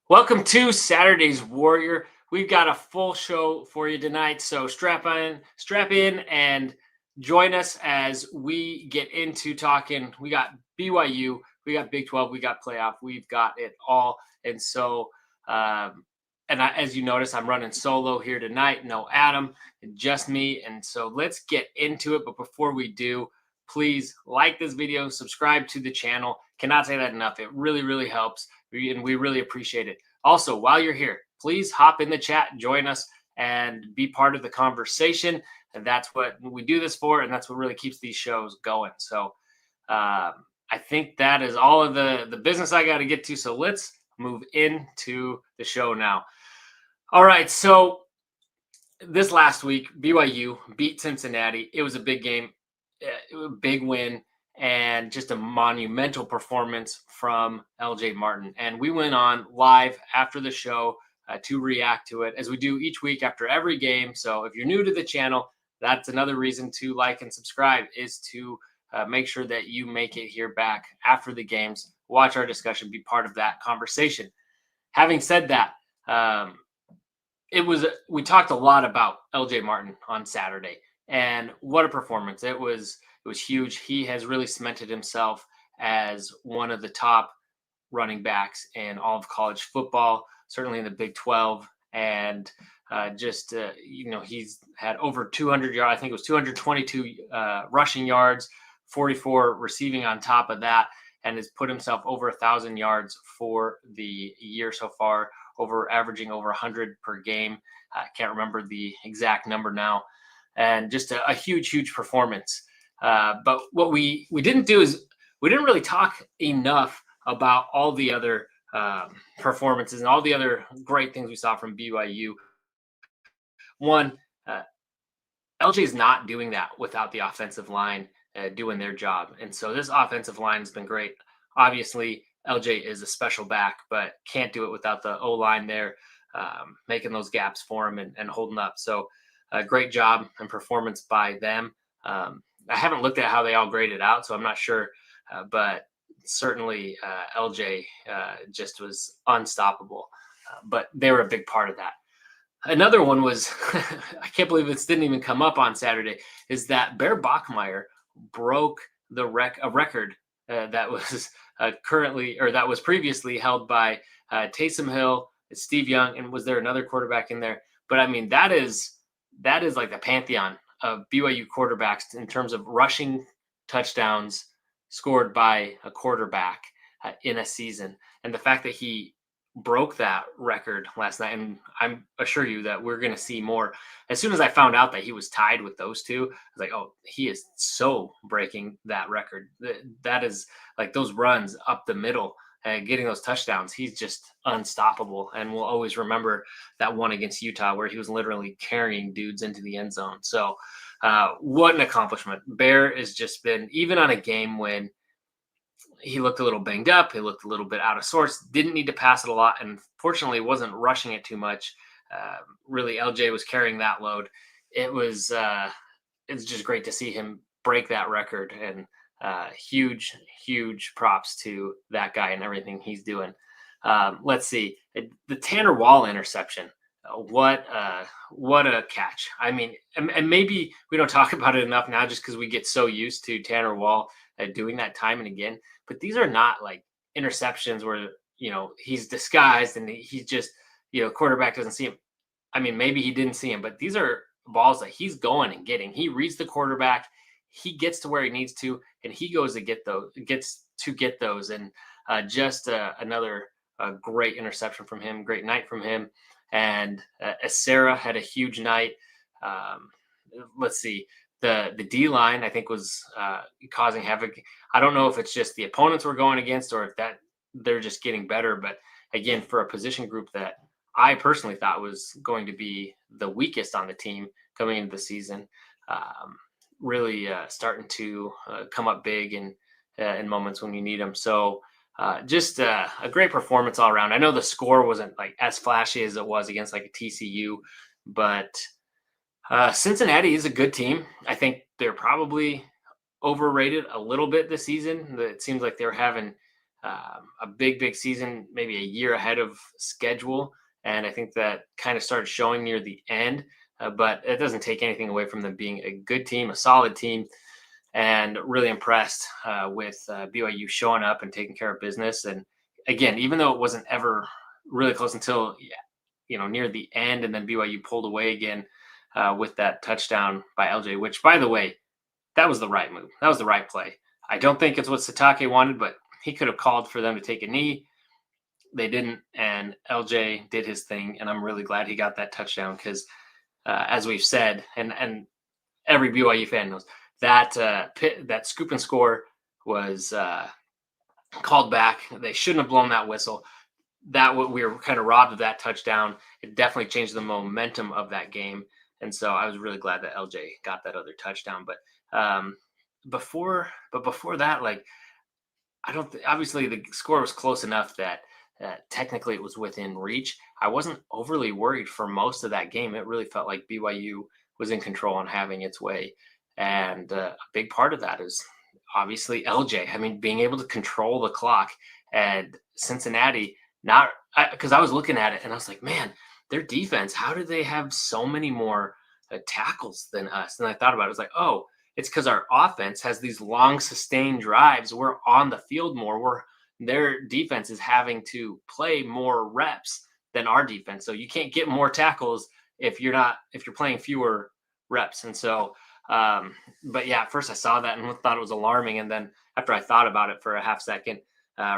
Welcome to Saturday's Warrior. We've got a full show for you tonight, so strap in, and join us as we get into talking. We got BYU, we got Big 12, we got playoff, we've got it all. And so, as you notice, I'm running solo here tonight. No Adam, just me. And so let's get into it. But before we do, please like this video, subscribe to the channel. Cannot say that enough. It really, really helps, and we really appreciate it. Also, while you're here, please hop in the chat, join us, and be part of the conversation. And that's what we do this for, and that's what really keeps these shows going. So I think that is all of the business I got to get to. So let's move into the show now. All right, so this last week, BYU beat Cincinnati. It was a big game, a big win, and just a monumental performance from LJ Martin. And we went on live after the show to react to it, as we do each week after every game. So if you're new to the channel, that's another reason to like and subscribe, is to make sure that you make it here back after the games, watch our discussion, be part of that conversation. Having said that, we talked a lot about LJ Martin on Saturday, and what a performance. It was huge. He has really cemented himself as one of the top running backs in all of college football, certainly in the Big 12. And he's had over 200 yards. I think it was 222 rushing yards, 44 receiving on top of that, and has put himself over 1,000 yards for the year so far, averaging over 100 per game. I can't remember the exact number now. And just a huge performance. But what we didn't do is we didn't really talk enough about all the other performances and all the other great things we saw from BYU. One, LJ is not doing that without the offensive line doing their job. And so this offensive line has been great. Obviously, LJ is a special back, but can't do it without the O-line there, making those gaps for him and holding up. So great job and performance by them. I haven't looked at how they all graded out, so I'm not sure, but certainly LJ just was unstoppable. But they were a big part of that. Another one was, I can't believe this didn't even come up on Saturday, is that Bear Bachmeier broke a record that was that was previously held by Taysom Hill, Steve Young, and was there another quarterback in there? But I mean, that is like the pantheon of BYU quarterbacks in terms of rushing touchdowns scored by a quarterback in a season. And the fact that he broke that record last night, and I'm assure you that we're going to see more. As soon as I found out that he was tied with those two, I was like, oh, he is so breaking that record. That is like those runs up the middle and getting those touchdowns. He's just unstoppable. And we'll always remember that one against Utah where he was literally carrying dudes into the end zone. So what an accomplishment. Bear has just been, even on a game when he looked a little banged up, he looked a little bit out of sorts, didn't need to pass it a lot, and fortunately wasn't rushing it too much. Really, LJ was carrying that load. It's just great to see him break that record, and huge props to that guy and everything he's doing. Let's see, the Tanner Wall interception. What a catch. I mean, and maybe we don't talk about it enough now just because we get so used to Tanner Wall doing that time and again. But these are not like interceptions where, he's disguised and he's just, quarterback doesn't see him. I mean, maybe he didn't see him, but these are balls that he's going and getting. He reads the quarterback, he gets to where he needs to, and he goes to get those. And just another great interception from him, great night from him. And Sarah had a huge night. Let's see. The D line, I think, was causing havoc. I don't know if it's just the opponents we're going against or if that they're just getting better. But again, for a position group that I personally thought was going to be the weakest on the team coming into the season, really starting to come up big in moments when you need them. So just a great performance all around. I know the score wasn't like as flashy as it was against like a TCU, but Cincinnati is a good team. I think they're probably overrated a little bit this season. It seems like they're having a big season, maybe a year ahead of schedule. And I think that kind of started showing near the end. But it doesn't take anything away from them being a good team, a solid team, and really impressed with BYU showing up and taking care of business. And again, even though it wasn't ever really close until near the end, and then BYU pulled away again with that touchdown by LJ. Which, by the way, that was the right move. That was the right play. I don't think it's what Satake wanted, but he could have called for them to take a knee. They didn't, and LJ did his thing, and I'm really glad he got that touchdown because, as we've said, and every BYU fan knows that that scoop and score was called back. They shouldn't have blown that whistle. We were kind of robbed of that touchdown. It definitely changed the momentum of that game, and so I was really glad that LJ got that other touchdown. But before that, like I don't obviously the score was close enough that technically it was within reach. I wasn't overly worried for most of that game. It really felt like BYU was in control and having its way. And a big part of that is obviously LJ. I mean, being able to control the clock, and Cincinnati, not because I was looking at it and I was like, man, their defense, how do they have so many more tackles than us? And I thought about it, I was like, oh, it's because our offense has these long sustained drives. We're on the field more. Their defense is having to play more reps than our defense. So you can't get more tackles if you're playing fewer reps. And so, but yeah, at first I saw that and thought it was alarming. And then after I thought about it for a half second,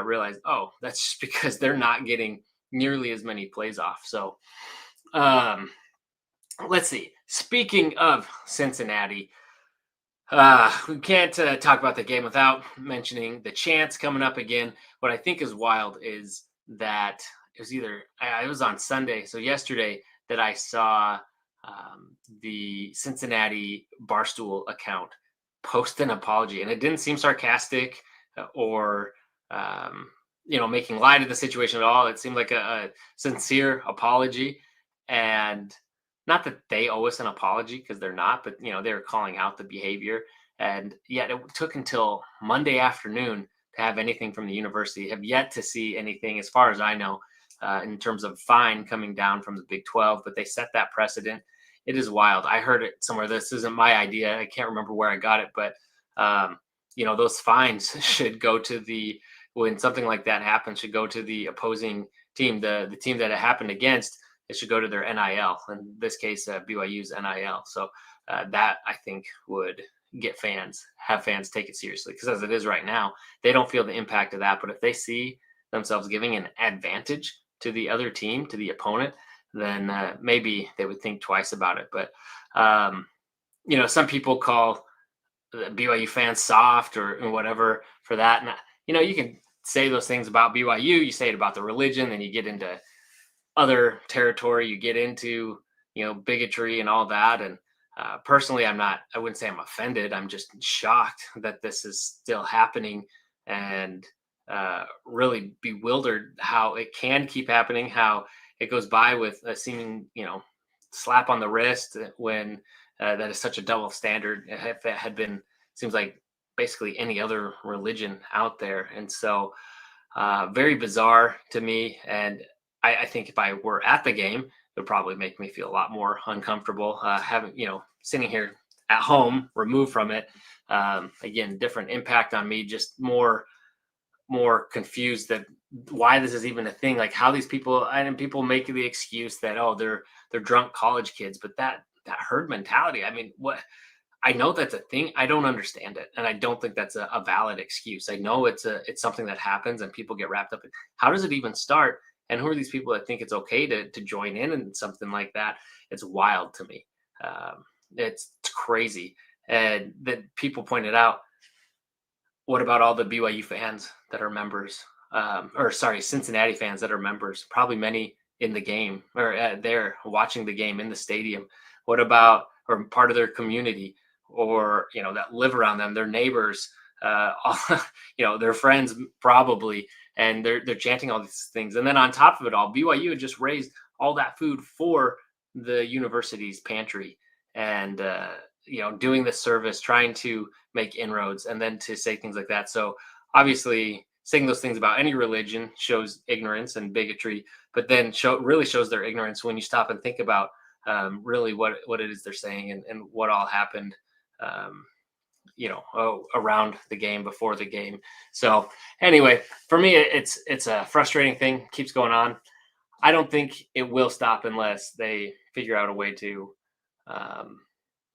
realized, oh, that's just because they're not getting nearly as many plays off. So let's see. Speaking of Cincinnati, we can't talk about the game without mentioning the chants coming up again. What I think is wild is that it was on Sunday, so yesterday, that I saw the Cincinnati Barstool account post an apology, and it didn't seem sarcastic or making light of the situation at all. It seemed like a sincere apology, and not that they owe us an apology because they're not, but they're calling out the behavior. And yet it took until Monday afternoon to have anything from the university. Have yet to see anything, as far as I know, in terms of fine coming down from the Big 12. But they set that precedent. It is wild. I heard it somewhere. This isn't my idea. I can't remember where I got it, but those fines should go to when something like that happens, should go to the opposing team, the team that it happened against. It should go to their NIL, in this case, BYU's NIL. So that, I think, would have fans take it seriously, because as it is right now, they don't feel the impact of that. But if they see themselves giving an advantage to the other team, to the opponent, then maybe they would think twice about it. But, some people call BYU fans soft or whatever for that. And, you can say those things about BYU. You say it about the religion, then you get into other territory, you get into bigotry and all that. And personally, I wouldn't say I'm offended. I'm just shocked that this is still happening, and really bewildered how it can keep happening, how it goes by with a seeming slap on the wrist, when that is such a double standard. If it had been, seems like basically any other religion out there. And so very bizarre to me. And I think if I were at the game, it would probably make me feel a lot more uncomfortable. Sitting here at home, removed from it. Again, different impact on me, just more confused that why this is even a thing. Like how these people, and people make the excuse that, oh, they're drunk college kids, but that herd mentality. I mean, what? I know that's a thing. I don't understand it. And I don't think that's a valid excuse. I know it's something that happens and people get wrapped up in. How does it even start? And who are these people that think it's okay to join in something like that? It's wild to me. It's crazy. And that people pointed out, what about all the BYU fans that are members? Cincinnati fans that are members, probably many in the game or there watching the game in the stadium. What about, or part of their community, or, that live around them, their neighbors, their friends probably, and they're chanting all these things. And then on top of it all, BYU had just raised all that food for the university's pantry, and, doing this service, trying to make inroads, and then to say things like that. So obviously saying those things about any religion shows ignorance and bigotry, but then really shows their ignorance when you stop and think about really what it is they're saying and what all happened, around the game, before the game. So anyway, for me, it's a frustrating thing. Keeps going on. I don't think it will stop unless they figure out a way to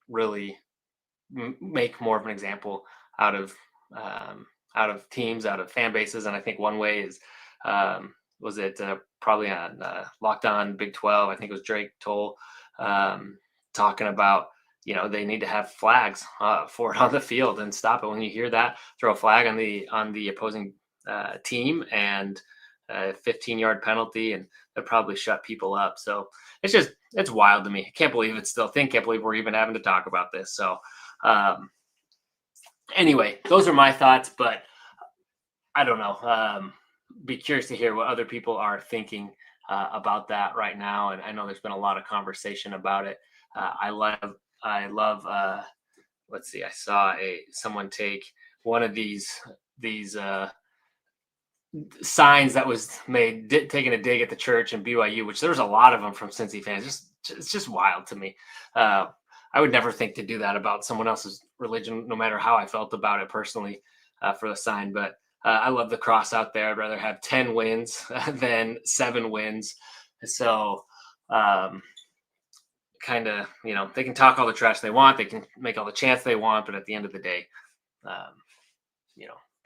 really make more of an example out of teams, out of fan bases. And I think one way is was it probably on Locked On Big 12. I think it was Drake Toll talking about they need to have flags for it on the field and stop it. When you hear that, throw a flag on the opposing team and a 15-yard penalty, and they'll probably shut people up. So it's wild to me. I can't believe it's still a thing. Can't believe we're even having to talk about this. So anyway, those are my thoughts, but I don't know. Be curious to hear what other people are thinking about that right now. And I know there's been a lot of conversation about it. I love. Let's see. I saw someone take one of these signs that was made taking a dig at the church and BYU, which there's a lot of them from Cincy fans. It's just wild to me. I would never think to do that about someone else's religion, no matter how I felt about it personally, for the sign. But I love the cross out there. I'd rather have 10 wins than 7 wins. So kind of, they can talk all the trash they want. They can make all the chants they want. But at the end of the day,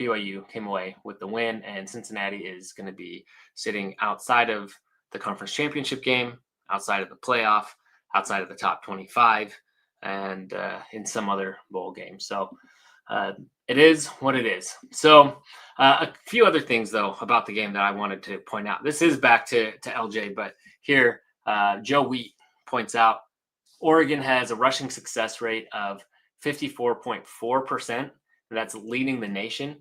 BYU came away with the win, and Cincinnati is going to be sitting outside of the conference championship game, outside of the playoff, outside of the top 25, and in some other bowl game. So it is what it is. So a few other things, though, about the game that I wanted to point out. This is back to LJ, but here Joe Wheat points out Oregon has a rushing success rate of 54.4%. That's leading the nation.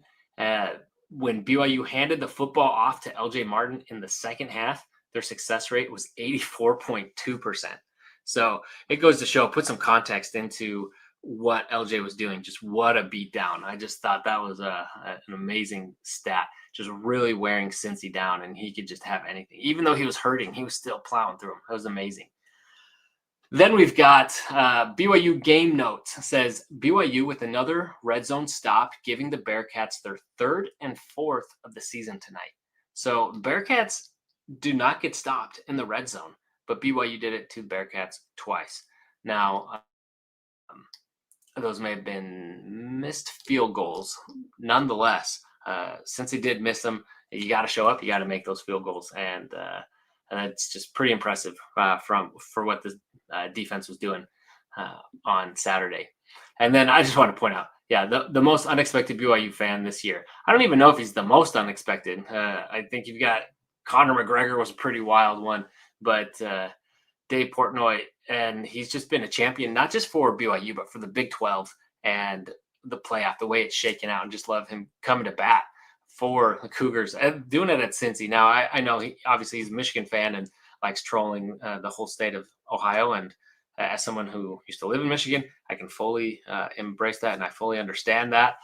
When BYU handed the football off to LJ Martin in the second half, their success rate was 84.2%. So it goes to show, put some context into what LJ was doing. Just what a beatdown. I just thought that was an amazing stat. Just really wearing Cincy down, and he could just have anything. Even though he was hurting, he was still plowing through him. That was amazing. Then we've got BYU game notes. Says BYU with another red zone stop, giving the Bearcats their 3rd and 4th of the season tonight. So Bearcats do not get stopped in the red zone, but BYU did it to the Bearcats twice. Now, those may have been missed field goals. Nonetheless, since he did miss them, you got to show up. You got to make those field goals, and it's just pretty impressive for what the defense was doing on Saturday. And then I just want to point out, the most unexpected BYU fan this year. I don't even know if he's the most unexpected. I think you've got Conor McGregor was a pretty wild one, but Dave Portnoy, and he's just been a champion, not just for BYU, but for the Big 12 and the playoff, the way it's shaken out, and just love him coming to bat for the Cougars and doing it at Cincy. Now, I know obviously he's a Michigan fan and likes trolling the whole state of Ohio. And as someone who used to live in Michigan, I can fully embrace that, and I fully understand that.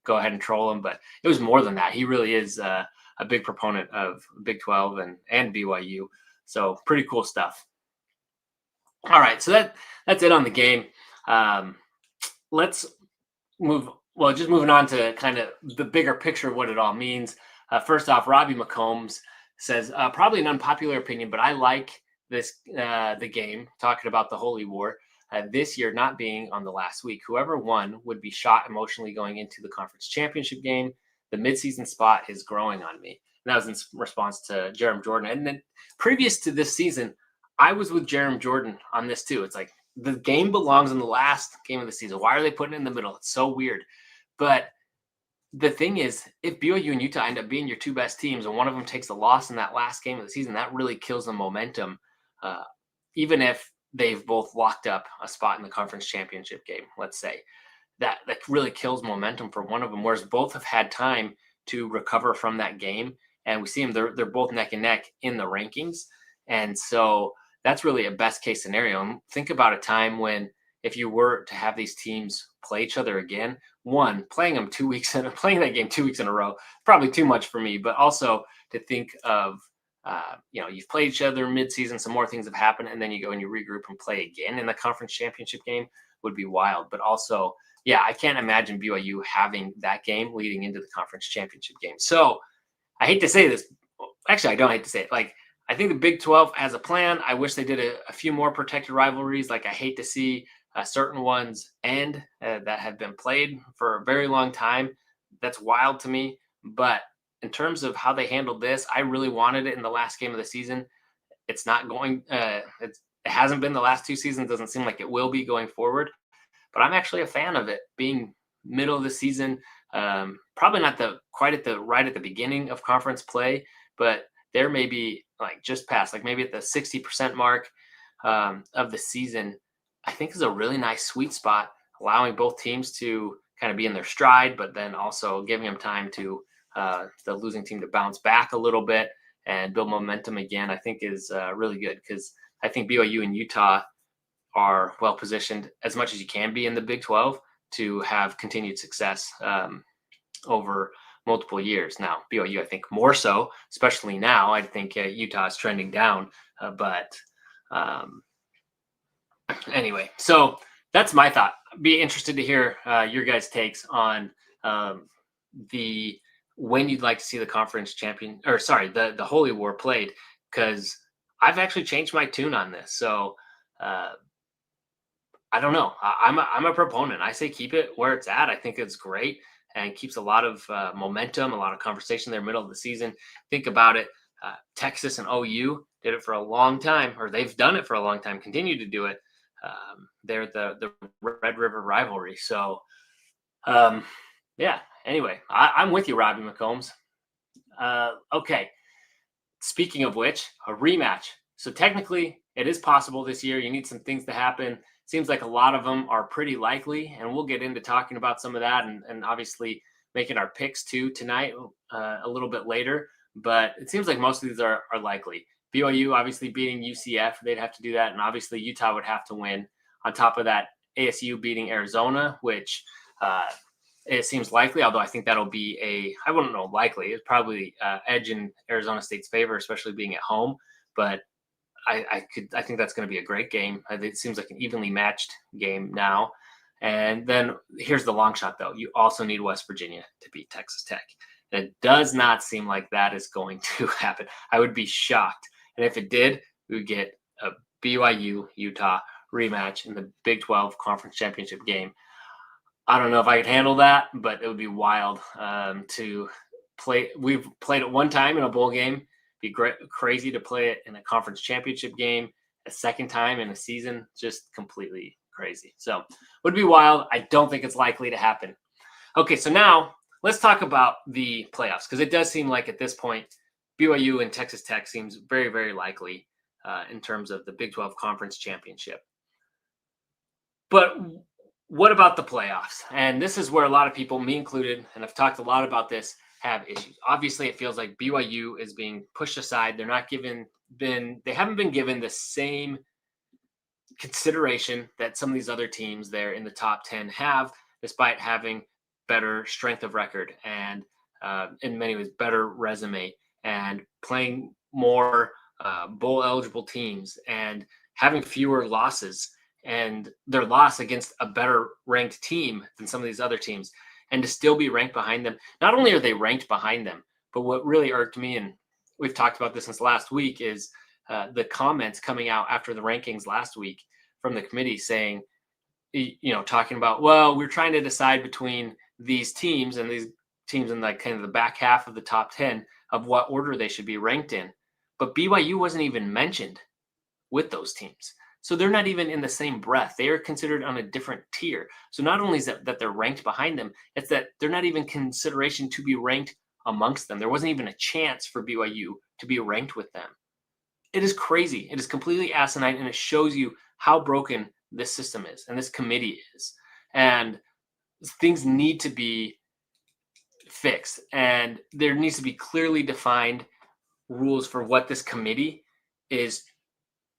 Go ahead and troll him. But it was more than that. He really is a big proponent of Big 12 and BYU. So pretty cool stuff. All right, so that's it on the game. Let's move. Well, just moving on to kind of the bigger picture of what it all means. First off, Robbie McCombs says, probably an unpopular opinion, but I like the game, talking about the Holy War, this year not being on the last week. Whoever won would be shot emotionally going into the conference championship game. The midseason spot is growing on me. And that was in response to Jerem Jordan. And then previous to this season, I was with Jerem Jordan on this too. It's like the game belongs in the last game of the season. Why are they putting it in the middle? It's so weird. But the thing is, if BYU and Utah end up being your two best teams and one of them takes a loss in that last game of the season, that really kills the momentum, even if they've both locked up a spot in the conference championship game, let's say. That really kills momentum for one of them, whereas both have had time to recover from that game. And we see them, they're both neck and neck in the rankings. And so that's really a best case scenario. And think about a time when if you were to have these teams play each other again. One, playing that game 2 weeks in a row, probably too much for me. But also to think of, you've played each other mid-season, some more things have happened, and then you go and you regroup and play again in the conference championship game would be wild. But also, yeah, I can't imagine BYU having that game leading into the conference championship game. So I hate to say this. Actually, I don't hate to say it. Like, I think the Big 12 has a plan. I wish they did a few more protected rivalries. Like, I hate to see certain ones end that have been played for a very long time. That's wild to me. But in terms of how they handled this, I really wanted it in the last game of the season. It's not going. It hasn't been the last 2 seasons. Doesn't seem like it will be going forward. But I'm actually a fan of it being middle of the season. Probably not right at the beginning of conference play, but there may be like just past, like maybe at the 60% mark of the season. I think is a really nice sweet spot, allowing both teams to kind of be in their stride, but then also giving them time to the losing team to bounce back a little bit and build momentum again. I think is really good because I think BYU and Utah are well positioned as much as you can be in the Big 12 to have continued success over multiple years. Now, BYU, I think more so, especially now. I think Utah is trending down, but anyway, so that's my thought. Be interested to hear your guys' takes on when you'd like to see the conference champion, or sorry, the Holy War played, because I've actually changed my tune on this. So I don't know. I'm a proponent. I say keep it where it's at. I think it's great and keeps a lot of momentum, a lot of conversation there middle of the season. Think about it. Texas and OU did it for a long time, or they've done it for a long time, continue to do it. They're the Red River rivalry. So, yeah, anyway, I'm with you, Robbie McCombs. Okay. Speaking of which, a rematch. So technically, it is possible this year. You need some things to happen. Seems like a lot of them are pretty likely, and we'll get into talking about some of that and obviously making our picks too tonight a little bit later. But it seems like most of these are likely. BYU obviously beating UCF, they'd have to do that, and obviously Utah would have to win. On top of that, ASU beating Arizona, which it seems likely, although I think that'll be I wouldn't know likely. It's probably edge in Arizona State's favor, especially being at home. But I think that's going to be a great game. It seems like an evenly matched game now. And then here's the long shot, though. You also need West Virginia to beat Texas Tech. And it does not seem like that is going to happen. I would be shocked. And if it did, we would get a BYU-Utah rematch in the Big 12 Conference Championship game. I don't know if I could handle that, but it would be wild to play. We've played it one time in a bowl game. Be crazy to play it in a conference championship game a second time in a season. Just completely crazy. So would be wild. I don't think it's likely to happen. Okay, so now let's talk about the playoffs, because it does seem like at this point BYU and Texas Tech seems very, very likely in terms of the Big 12 Conference Championship. But what about the playoffs? And this is where a lot of people, me included, and I've talked a lot about this, have issues. Obviously, it feels like BYU is being pushed aside. They're not they haven't been given the same consideration that some of these other teams there in the top 10 have, despite having better strength of record and in many ways better resume and playing more bowl eligible teams and having fewer losses and their loss against a better ranked team than some of these other teams, and to still be ranked behind them. Not only are they ranked behind them, but what really irked me, and we've talked about this since last week, is the comments coming out after the rankings last week from the committee saying, talking about, well, we're trying to decide between these teams and these teams in like kind of the back half of the top 10 of what order they should be ranked in. But BYU wasn't even mentioned with those teams. So they're not even in the same breath. They are considered on a different tier. So not only is that they're ranked behind them, it's that they're not even consideration to be ranked amongst them. There wasn't even a chance for BYU to be ranked with them. It is crazy. It is completely asinine, and it shows you how broken this system is and this committee is. And things need to be fixed. And there needs to be clearly defined rules for what this committee is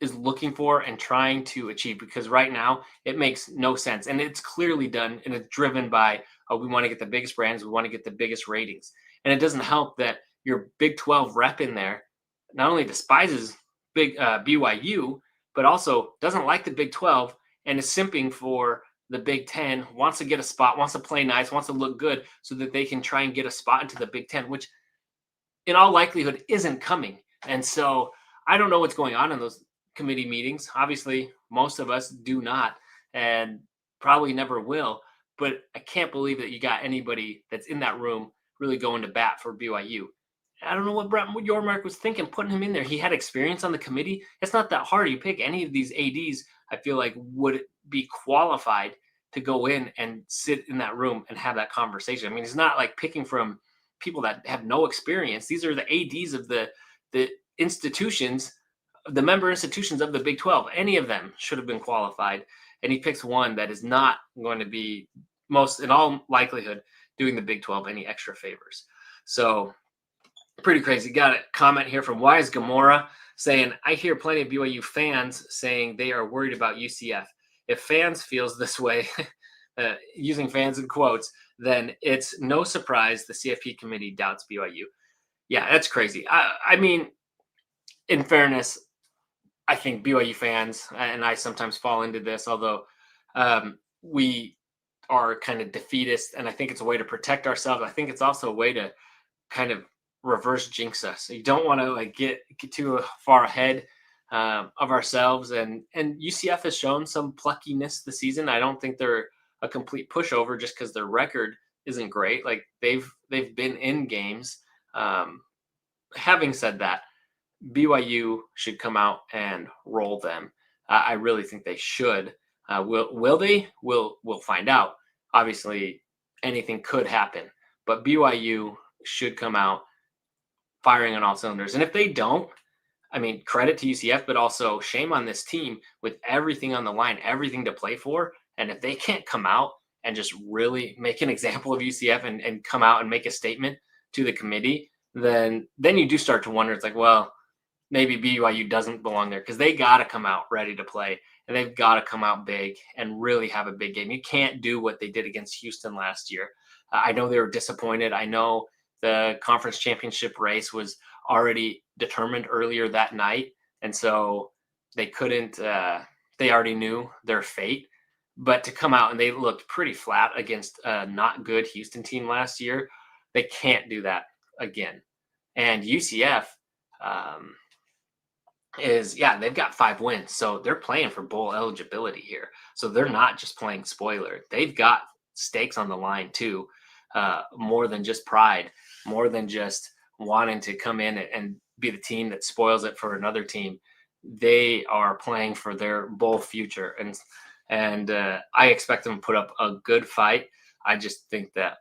is looking for and trying to achieve, because right now it makes no sense. And it's clearly done and it's driven by, oh, we want to get the biggest brands, we want to get the biggest ratings. And it doesn't help that your Big 12 rep in there not only despises BYU, but also doesn't like the Big 12 and is simping for the Big 10, wants to get a spot, wants to play nice, wants to look good so that they can try and get a spot into the Big 10, which in all likelihood isn't coming. And so I don't know what's going on in those committee meetings. Obviously, most of us do not and probably never will. But I can't believe that you got anybody that's in that room really going to bat for BYU. I don't know what Brett Yormark was thinking, putting him in there. He had experience on the committee. It's not that hard. You pick any of these ADs, I feel like would be qualified to go in and sit in that room and have that conversation. I mean, it's not like picking from people that have no experience. These are the ADs of the institutions, the member institutions of the Big 12. Any of them should have been qualified. And he picks one that is not going to be, most in all likelihood, doing the Big 12 any extra favors. So pretty crazy. Got a comment here from Wise Gamora saying, I hear plenty of BYU fans saying they are worried about UCF. If fans feels this way, using fans in quotes, then it's no surprise the CFP committee doubts BYU. Yeah, that's crazy. I mean, in fairness, I think BYU fans, and I sometimes fall into this, although we are kind of defeatist, and I think it's a way to protect ourselves. I think it's also a way to kind of reverse jinx us. So you don't want to like get too far ahead of ourselves. And UCF has shown some pluckiness this season. I don't think they're a complete pushover just because their record isn't great. Like they've been in games. Having said that, BYU should come out and roll them. I really think they should. Will they? We'll find out. Obviously, anything could happen, but BYU should come out firing on all cylinders. And if they don't, I mean, credit to UCF, but also shame on this team with everything on the line, everything to play for. And if they can't come out and just really make an example of UCF and come out and make a statement to the committee, then you do start to wonder. It's like, well, maybe BYU doesn't belong there, because they got to come out ready to play, and they've got to come out big and really have a big game. You can't do what they did against Houston last year. I know they were disappointed. I know the conference championship race was already determined earlier that night, and so they couldn't they already knew their fate. But to come out and they looked pretty flat against a not good Houston team last year, they can't do that again. And UCF they've got 5 wins, so they're playing for bowl eligibility here. So they're not just playing spoiler. They've got stakes on the line too, more than just pride, more than just wanting to come in and be the team that spoils it for another team. They are playing for their bowl future, and I expect them to put up a good fight. I just think that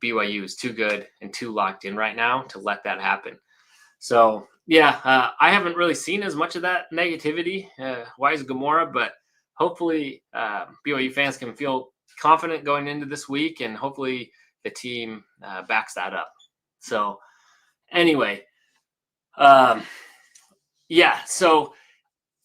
BYU is too good and too locked in right now to let that happen. So yeah, I haven't really seen as much of that negativity, Wise Gamora, but hopefully BYU fans can feel confident going into this week, and hopefully the team backs that up. So anyway, so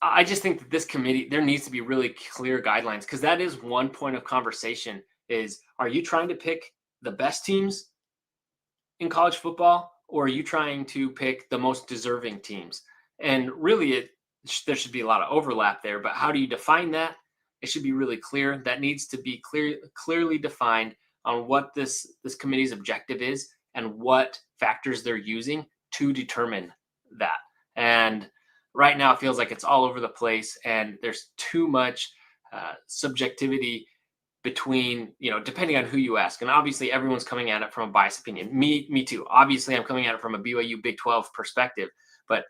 I just think that this committee, there needs to be really clear guidelines, because that is one point of conversation is, are you trying to pick the best teams in college football, or are you trying to pick the most deserving teams? And really, there should be a lot of overlap there, but how do you define that? It should be really clear. That needs to be clearly defined on what this committee's objective is and what factors they're using to determine that. And right now it feels like it's all over the place, and there's too much subjectivity between, depending on who you ask. And obviously everyone's coming at it from a biased opinion. Me too. Obviously I'm coming at it from a BYU Big 12 perspective, but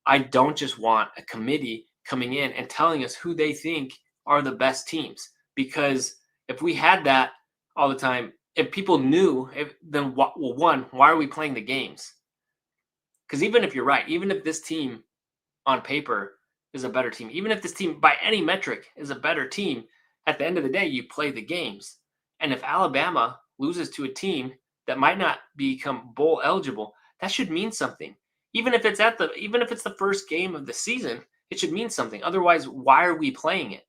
I don't just want a committee coming in and telling us who they think are the best teams, because if we had that all the time, if people knew, then why are we playing the games? Because even if you're right, even if this team on paper is a better team, even if this team by any metric is a better team, at the end of the day, you play the games. And if Alabama loses to a team that might not become bowl eligible, that should mean something. Even if it's the first game of the season, It should mean something. Otherwise, why are we playing it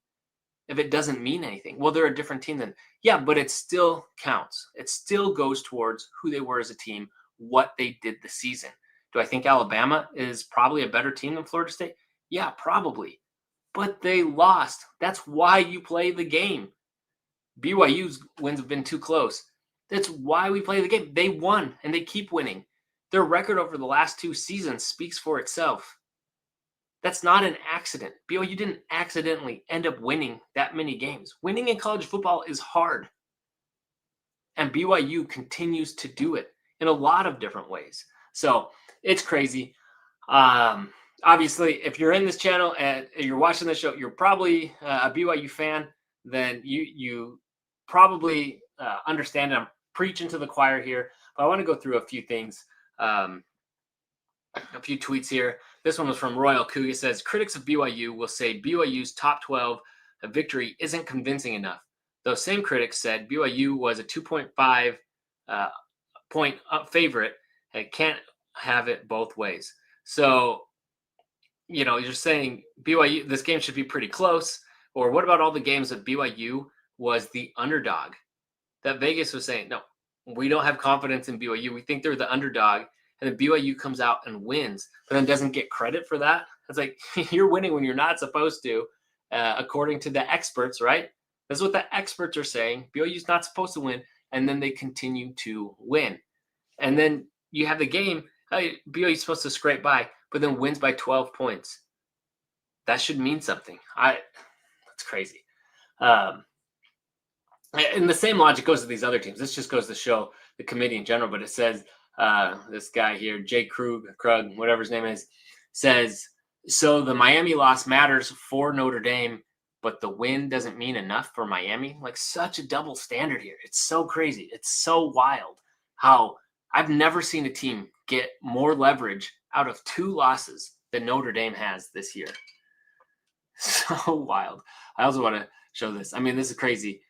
if it doesn't mean anything? Well, they're a different team than, yeah, but it still counts. It still goes towards who they were as a team, what they did this season. Do I think Alabama is probably a better team than Florida State? Yeah, probably. But they lost. That's why you play the game. BYU's wins have been too close. That's why we play the game. They won and they keep winning. Their record over the last 2 seasons speaks for itself. That's not an accident. BYU didn't accidentally end up winning that many games. Winning in college football is hard. And BYU continues to do it in a lot of different ways. So it's crazy. Obviously, if you're in this channel and you're watching this show, you're probably a BYU fan. Then you probably understand it. I'm preaching to the choir here, but I want to go through a few things, a few tweets here. This one was from Royal Cougar. It says, critics of BYU will say BYU's top 12 victory isn't convincing enough. Those same critics said BYU was a 2.5 point favorite and can't have it both ways. So, you're saying BYU, this game should be pretty close. Or what about all the games that BYU was the underdog? That Vegas was saying, no, we don't have confidence in BYU. We think they're the underdog. And then BYU comes out and wins, but then doesn't get credit for that. It's like, you're winning when you're not supposed to, according to the experts, right? That's what the experts are saying. BYU's not supposed to win, and then they continue to win. And then you have the game, BYU's supposed to scrape by, but then wins by 12 points. That should mean something. That's crazy. And the same logic goes to these other teams. This just goes to show the committee in general, but it says, this guy here, Jay Krug, whatever his name is, says, so the Miami loss matters for Notre Dame, but the win doesn't mean enough for Miami. Like, such a double standard here. It's so crazy. It's so wild how I've never seen a team get more leverage out of 2 losses than Notre Dame has this year. So wild. I also want to show this. I mean, this is crazy.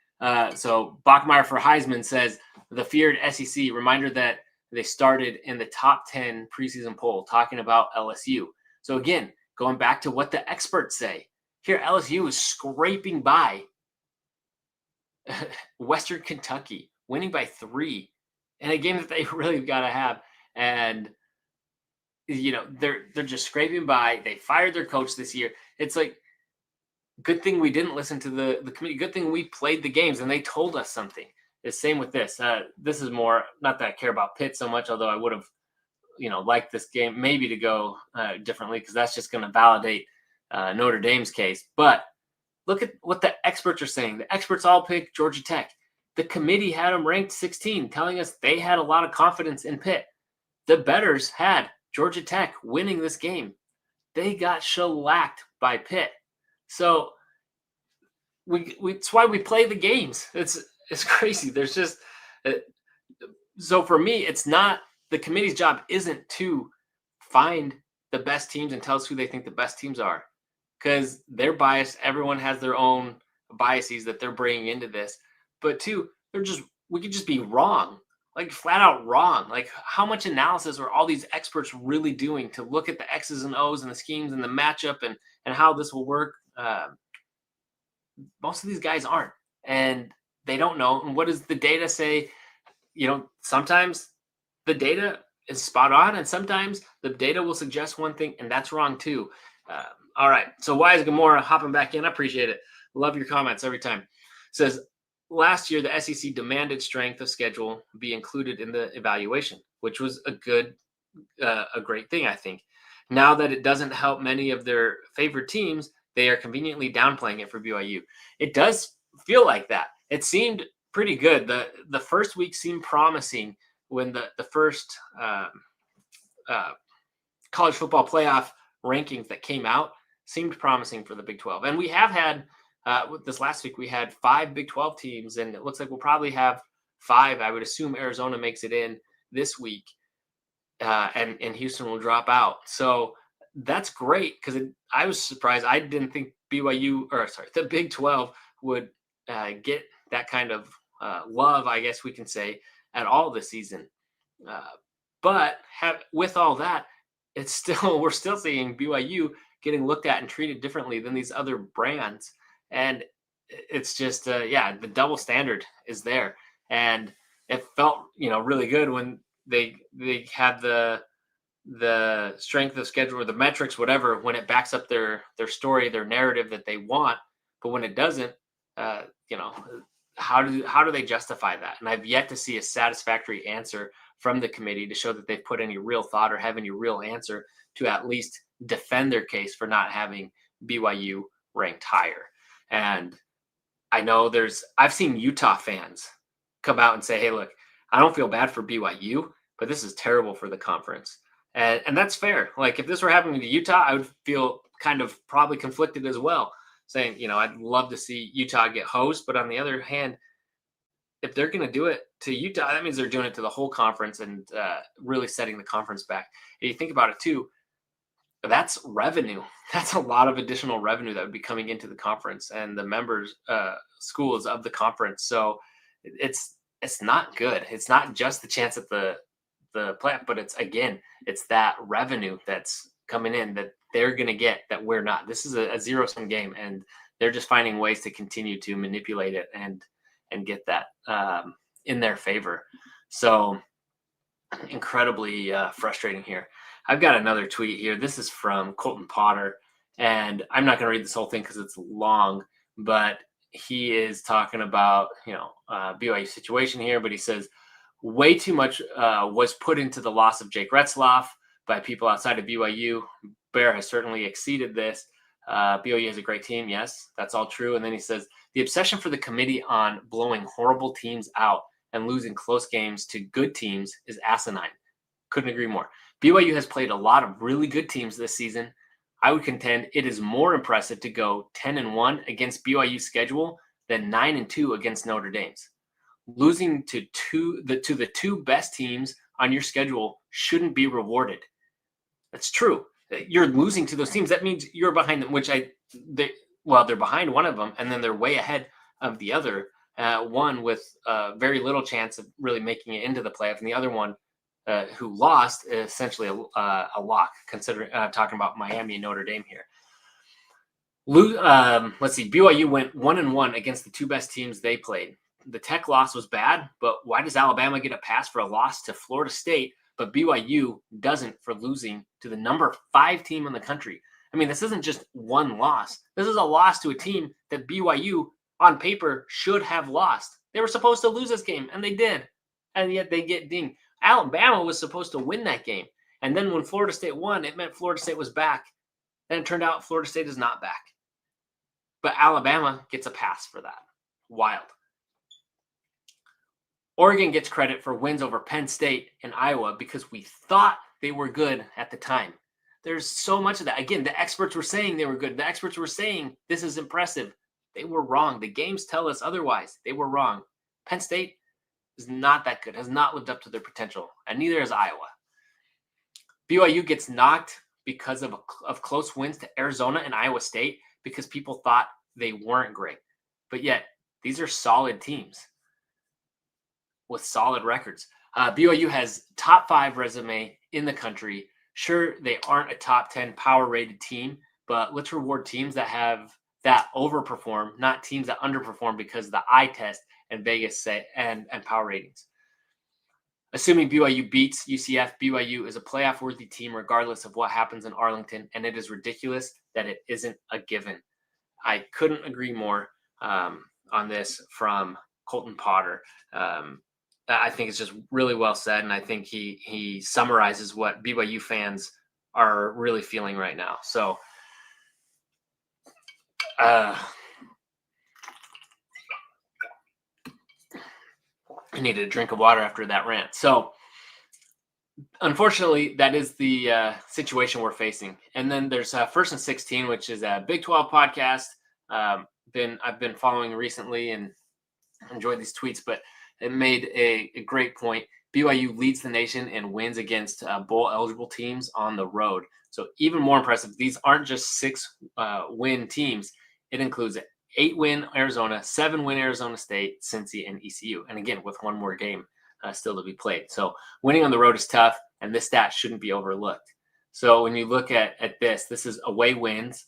So Bachmeyer for Heisman says, the feared SEC, reminder that they started in the top 10 preseason poll, talking about LSU. So again, going back to what the experts say, here LSU is scraping by Western Kentucky, winning by 3 in a game that they really got to have. And, they're just scraping by. They fired their coach this year. It's like, good thing we didn't listen to the committee. Good thing we played the games and they told us something. The same with this. This is more, not that I care about Pitt so much, although I would have, liked this game maybe to go differently, because that's just going to validate Notre Dame's case. But look at what the experts are saying. The experts all picked Georgia Tech. The committee had them ranked 16, telling us they had a lot of confidence in Pitt. The bettors had Georgia Tech winning this game. They got shellacked by Pitt. So it's why we play the games. It's crazy. There's just so for me, it's not, the committee's job isn't to find the best teams and tell us who they think the best teams are, because they're biased. Everyone has their own biases that they're bringing into this. But 2, we could just be wrong, like flat out wrong. Like, how much analysis are all these experts really doing to look at the X's and O's and the schemes and the matchup and how this will work? Most of these guys aren't, and they don't know. And what does the data say? Sometimes the data is spot on, and sometimes the data will suggest one thing, and that's wrong too. All right. So Wise Gamora hopping back in. I appreciate it. Love your comments every time. Says, last year, the SEC demanded strength of schedule be included in the evaluation, which was a great thing, I think. Now that it doesn't help many of their favorite teams, they are conveniently downplaying it for BYU. It does feel like that. It seemed pretty good. The first week seemed promising when the first college football playoff rankings that came out seemed promising for the Big 12. And we have had, this last week, we had 5 Big 12 teams, and it looks like we'll probably have 5. I would assume Arizona makes it in this week, and Houston will drop out. So that's great, because I was surprised. I didn't think the Big 12 would get that kind of love, I guess we can say, at all this season. But with all that, we're still seeing BYU getting looked at and treated differently than these other brands. And it's just, the double standard is there. And it felt, really good when they had the strength of schedule or the metrics, whatever, when it backs up their story, their narrative that they want. But when it doesn't, uh, you know, how do they justify that? And I've yet to see a satisfactory answer from the committee to show that they've put any real thought or have any real answer to at least defend their case for not having BYU ranked higher. And I know I've seen Utah fans come out and say, hey, look, I don't feel bad for BYU, but this is terrible for the conference. And that's fair. Like, if this were happening to Utah, I would feel kind of probably conflicted as well, saying, I'd love to see Utah get hosed. But on the other hand, if they're going to do it to Utah, that means they're doing it to the whole conference and really setting the conference back. And you think about it too, that's revenue. That's a lot of additional revenue that would be coming into the conference and the members schools of the conference. So it's not good. It's not just the chance at the playoff, but it's that revenue that's coming in that they're going to get that we're not. This is a zero-sum game, and they're just finding ways to continue to manipulate it and get that in their favor. So incredibly frustrating here. I've got another tweet here. This is from Colton Potter, and I'm not going to read this whole thing because it's long, but he is talking about, BYU situation here, but he says, way too much was put into the loss of Jake Retzloff by people outside of BYU. Bear has certainly exceeded this. BYU has a great team. Yes, that's all true. And then he says, the obsession for the committee on blowing horrible teams out and losing close games to good teams is asinine. Couldn't agree more. BYU has played a lot of really good teams this season. I would contend it is more impressive to go 10-1 against BYU's schedule than 9-2 against Notre Dame's. Losing to the two best teams on your schedule shouldn't be rewarded. That's true. You're losing to those teams. That means you're behind them, they're behind one of them, and then they're way ahead of the other. One with very little chance of really making it into the playoff, and the other one who lost essentially a lock, considering talking about Miami and Notre Dame here. Let's see. BYU went 1-1 against the two best teams they played. The Tech loss was bad, but why does Alabama get a pass for a loss to Florida State, but BYU doesn't for losing to the number 5 team in the country? I mean, this isn't just one loss. This is a loss to a team that BYU, on paper, should have lost. They were supposed to lose this game, and they did. And yet they get dinged. Alabama was supposed to win that game. And then when Florida State won, it meant Florida State was back. Then it turned out Florida State is not back. But Alabama gets a pass for that. Wild. Oregon gets credit for wins over Penn State and Iowa because we thought they were good at the time. There's so much of that. Again, the experts were saying they were good. The experts were saying this is impressive. They were wrong. The games tell us otherwise. They were wrong. Penn State is not that good, has not lived up to their potential, and neither is Iowa. BYU gets knocked because of close wins to Arizona and Iowa State because people thought they weren't great. But yet, these are solid teams with solid records. BYU has top 5 resume in the country. Sure, they aren't a top 10 power rated team, but let's reward teams that have that overperform, not teams that underperform because of the eye test and Vegas say and power ratings. Assuming BYU beats UCF, BYU is a playoff worthy team regardless of what happens in Arlington, and it is ridiculous that it isn't a given. I couldn't agree more on this from Colton Potter. I think it's just really well said, and I think he summarizes what BYU fans are really feeling right now. So, I needed a drink of water after that rant. So, unfortunately, that is the situation we're facing. And then there's First and 16, which is a Big 12 podcast. I've been following recently and enjoyed these tweets, but it made a great point. BYU leads the nation and wins against bowl-eligible teams on the road. So even more impressive, these aren't just 6-win teams. It includes 8-win Arizona, 7-win Arizona State, Cincy, and ECU. And again, with one more game still to be played. So winning on the road is tough, and this stat shouldn't be overlooked. So when you look at this is away wins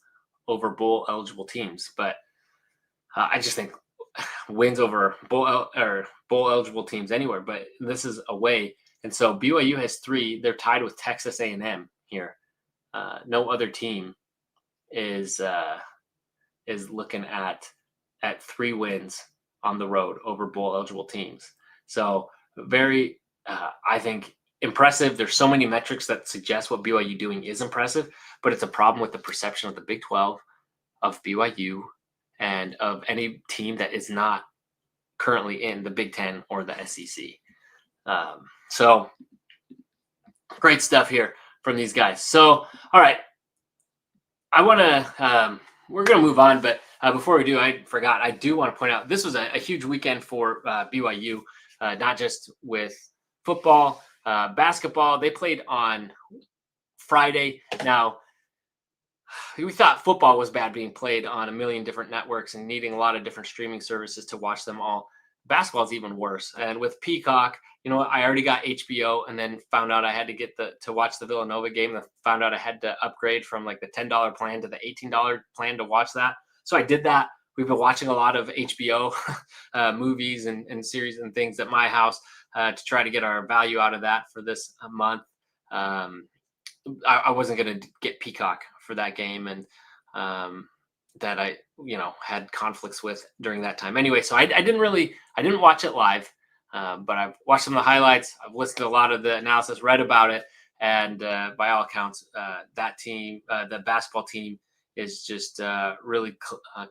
over bowl eligible teams. But I just think wins over bowl eligible teams anywhere, but this is away. And so BYU has 3. They're tied with Texas A&M here. No other team is looking at 3 wins on the road over bowl eligible teams. So very, I think, impressive. There's so many metrics that suggest what BYU doing is impressive, but it's a problem with the perception of the Big 12, of BYU, and of any team that is not currently in the Big 10 or the SEC. So great stuff here from these guys. So, all right, I want to, we're going to move on, but before we do, I forgot, I do want to point out this was a huge weekend for BYU, not just with football, basketball. They played on Friday. Now, we thought football was bad being played on a million different networks and needing a lot of different streaming services to watch them all. Basketball is even worse. And with Peacock, I already got HBO and then found out I had to get to watch the Villanova game. And found out I had to upgrade from like the $10 plan to the $18 plan to watch that. So I did that. We've been watching a lot of HBO movies and series and things at my house to try to get our value out of that for this month. I wasn't going to get Peacock for that game, and that I had conflicts with during that time. Anyway, so I didn't watch it live, but I've watched some of the highlights. I've listened to a lot of the analysis, read about it, and by all accounts, that team, the basketball team, is just really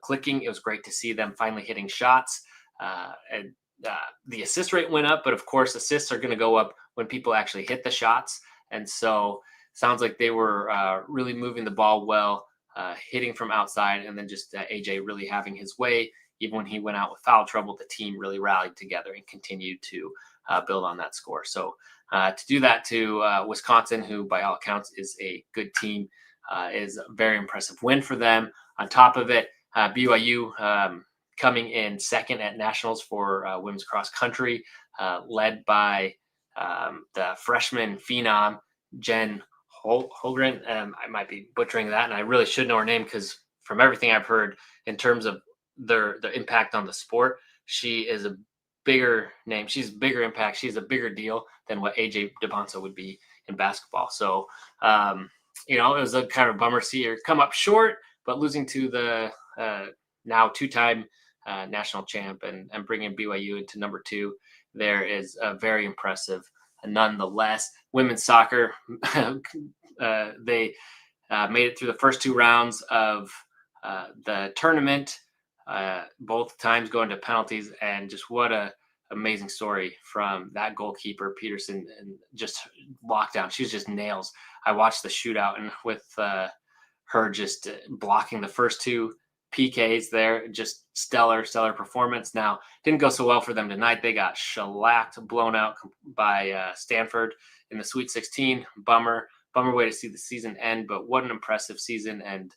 clicking. It was great to see them finally hitting shots, and the assist rate went up, but of course, assists are going to go up when people actually hit the shots, and so sounds like they were really moving the ball well, hitting from outside, and then just AJ really having his way. Even when he went out with foul trouble, the team really rallied together and continued to build on that score. So to do that to Wisconsin, who by all accounts is a good team, is a very impressive win for them. On top of it, BYU coming in second at nationals for women's cross country, led by the freshman phenom, Jen Holgren. I might be butchering that, and I really should know her name because from everything I've heard in terms of the impact on the sport, she is a bigger name. She's bigger impact. She's a bigger deal than what AJ DeBonsa would be in basketball. So, it was a kind of bummer to see her come up short, but losing to the now 2-time national champ and bringing BYU into number 2 there is very impressive. Nonetheless, women's soccer, they made it through the first 2 rounds of the tournament, both times going to penalties, and just what a amazing story from that goalkeeper Peterson, and just lockdown. She was just nails. I watched the shootout, and with her just blocking the first 2 PKs there, just stellar performance. Now, didn't go so well for them tonight. They got shellacked, blown out by Stanford in the Sweet 16. Bummer way to see the season end, but what an impressive season, and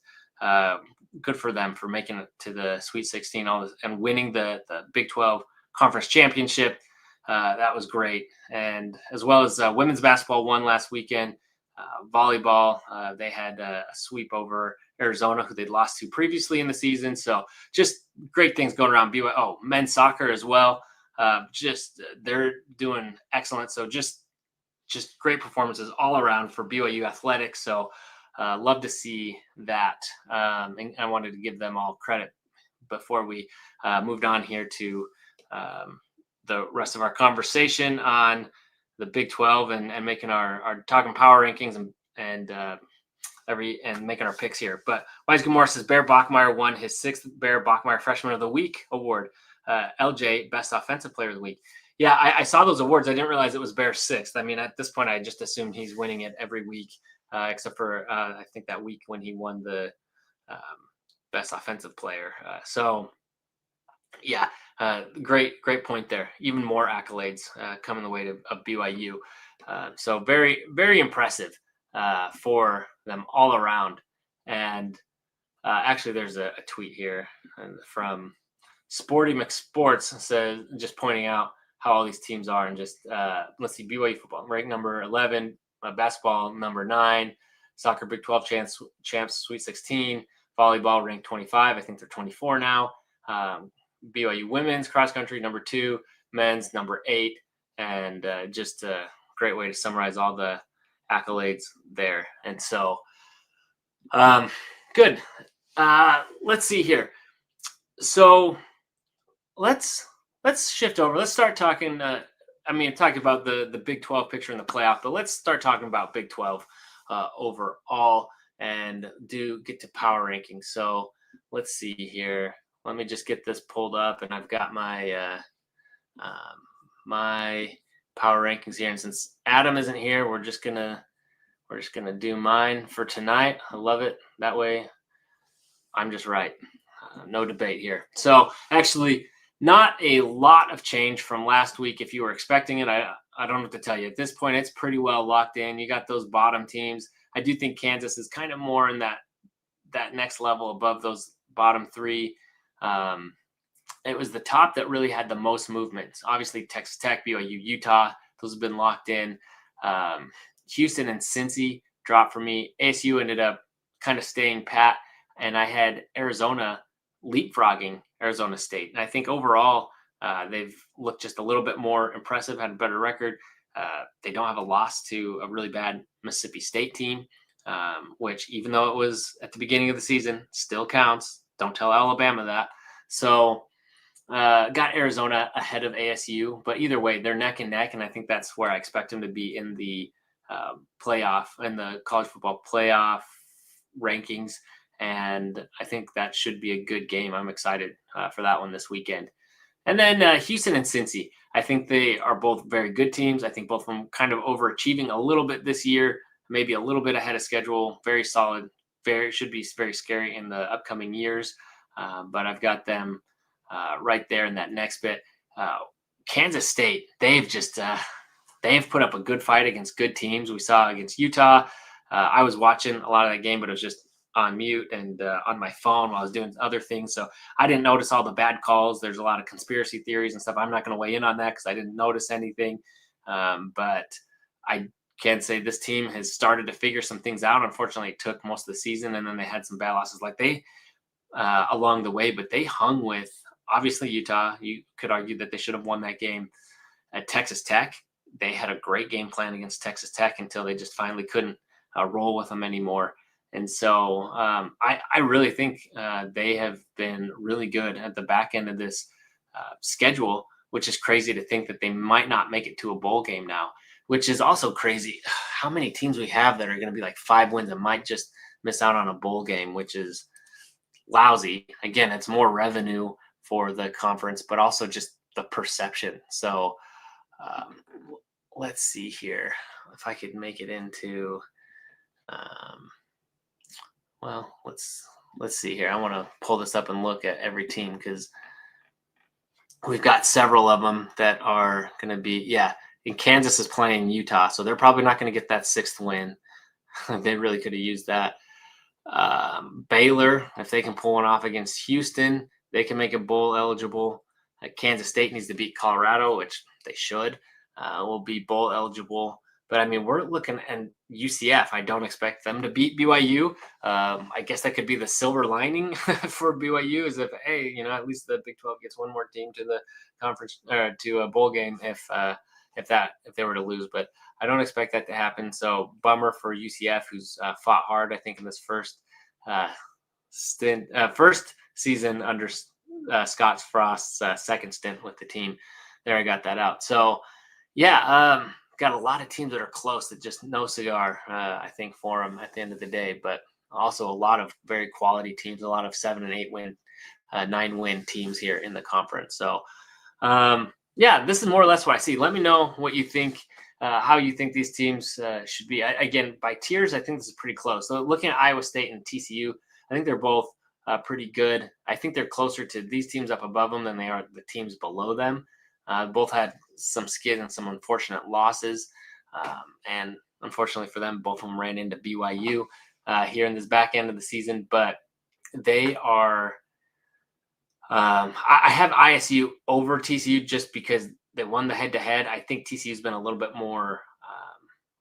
good for them for making it to the Sweet 16 and winning the Big 12 Conference Championship. That was great. And as well as women's basketball won last weekend. Volleyball, they had a sweep over Arizona, who they'd lost to previously in the season. So just great things going around BYU. Oh, men's soccer as well. They're doing excellent. So just great performances all around for BYU athletics. So love to see that. And I wanted to give them all credit before we moved on here to the rest of our conversation on the Big 12 and making our talking power rankings and making our picks here. But Wise Gilmore says Bear Bachmeyer won his 6th Bear Bachmeyer Freshman of the Week award. LJ, Best Offensive Player of the Week. Yeah, I saw those awards. I didn't realize it was Bear's 6th. I mean, at this point, I just assumed he's winning it every week, except for I think that week when he won the Best Offensive Player. Yeah, great point there. Even more accolades coming the way of BYU. So very, very impressive for them all around. And actually, there's a tweet here from Sporty McSports says, just pointing out how all these teams are, and just let's see, BYU football ranked number 11, basketball number 9, Soccer Big 12 champs Sweet 16. Volleyball ranked 25. I think they're 24 now. BYU women's cross country number 2, men's number 8, and just a great way to summarize all the accolades there. And so, good. Let's see here. So let's shift over. Let's start talking. Talking about the Big 12 picture in the playoff, but let's start talking about Big 12 overall and get to power rankings. So let's see here. Let me just get this pulled up, and I've got my my power rankings here. And since Adam isn't here, we're just gonna do mine for tonight. I love it that way. I'm just right. No debate here. So actually, not a lot of change from last week. If you were expecting it, I don't know what to tell you. At this point, it's pretty well locked in. You got those bottom teams. I do think Kansas is kind of more in that next level above those bottom 3. It was the top that really had the most movement. Obviously, Texas Tech, BYU, Utah, those have been locked in. Houston and Cincy dropped for me. ASU ended up kind of staying pat, and I had Arizona leapfrogging Arizona State. And I think overall, they've looked just a little bit more impressive, had a better record. They don't have a loss to a really bad Mississippi State team, which even though it was at the beginning of the season, still counts. Don't tell Alabama that. So got Arizona ahead of ASU, but either way, they're neck and neck, and I think that's where I expect them to be in the playoff, in the college football playoff rankings. And I think that should be a good game. I'm excited for that one this weekend. And then Houston and Cincy. I think they are both very good teams. I think both of them kind of overachieving a little bit this year, maybe a little bit ahead of schedule. Very solid. Should be very scary in the upcoming years. But I've got them right there in that next bit. Kansas State, they've put up a good fight against good teams. We saw against Utah. I was watching a lot of that game, but it was just on mute and on my phone while I was doing other things. So I didn't notice all the bad calls. There's a lot of conspiracy theories and stuff. I'm not going to weigh in on that because I didn't notice anything. But I can say this team has started to figure some things out. Unfortunately, it took most of the season, and then they had some bad losses along the way, but they hung with, obviously, Utah. You could argue that they should have won that game. At Texas Tech, they had a great game plan against Texas Tech until they just finally couldn't roll with them anymore. And so I really think they have been really good at the back end of this schedule, which is crazy to think that they might not make it to a bowl game now, which is also crazy. How many teams we have that are going to be like 5 wins and might just miss out on a bowl game, which is lousy. Again, it's more revenue for the conference, but also just the perception. So let's see here if I could make it into let's see here. I want to pull this up and look at every team because we've got several of them that are going to be, and Kansas is playing Utah, so they're probably not going to get that 6th win. They really could have used that. Baylor, if they can pull one off against Houston, they can make it bowl eligible. Kansas State needs to beat Colorado, which they should. Will be bowl eligible. But I mean, we're looking at UCF. I don't expect them to beat BYU. I guess that could be the silver lining for BYU is if, hey, at least the Big 12 gets one more team to the conference or to a bowl game if they were to lose. But I don't expect that to happen. So bummer for UCF, who's fought hard, I think, in this first season under Scott Frost's second stint with the team. There, I got that out. So, got a lot of teams that are close that just no cigar, I think, for them at the end of the day. But also a lot of very quality teams, a lot of 7 and 8 win, 9 win teams here in the conference. So, this is more or less what I see. Let me know what you think, how you think these teams should be. Again, by tiers, I think this is pretty close. So looking at Iowa State and TCU, I think they're both pretty good. I think they're closer to these teams up above them than they are the teams below them. Both had some skid and some unfortunate losses. And unfortunately for them, both of them ran into BYU here in this back end of the season. But they are I have ISU over TCU just because they won the head-to-head. I think TCU's been a little bit more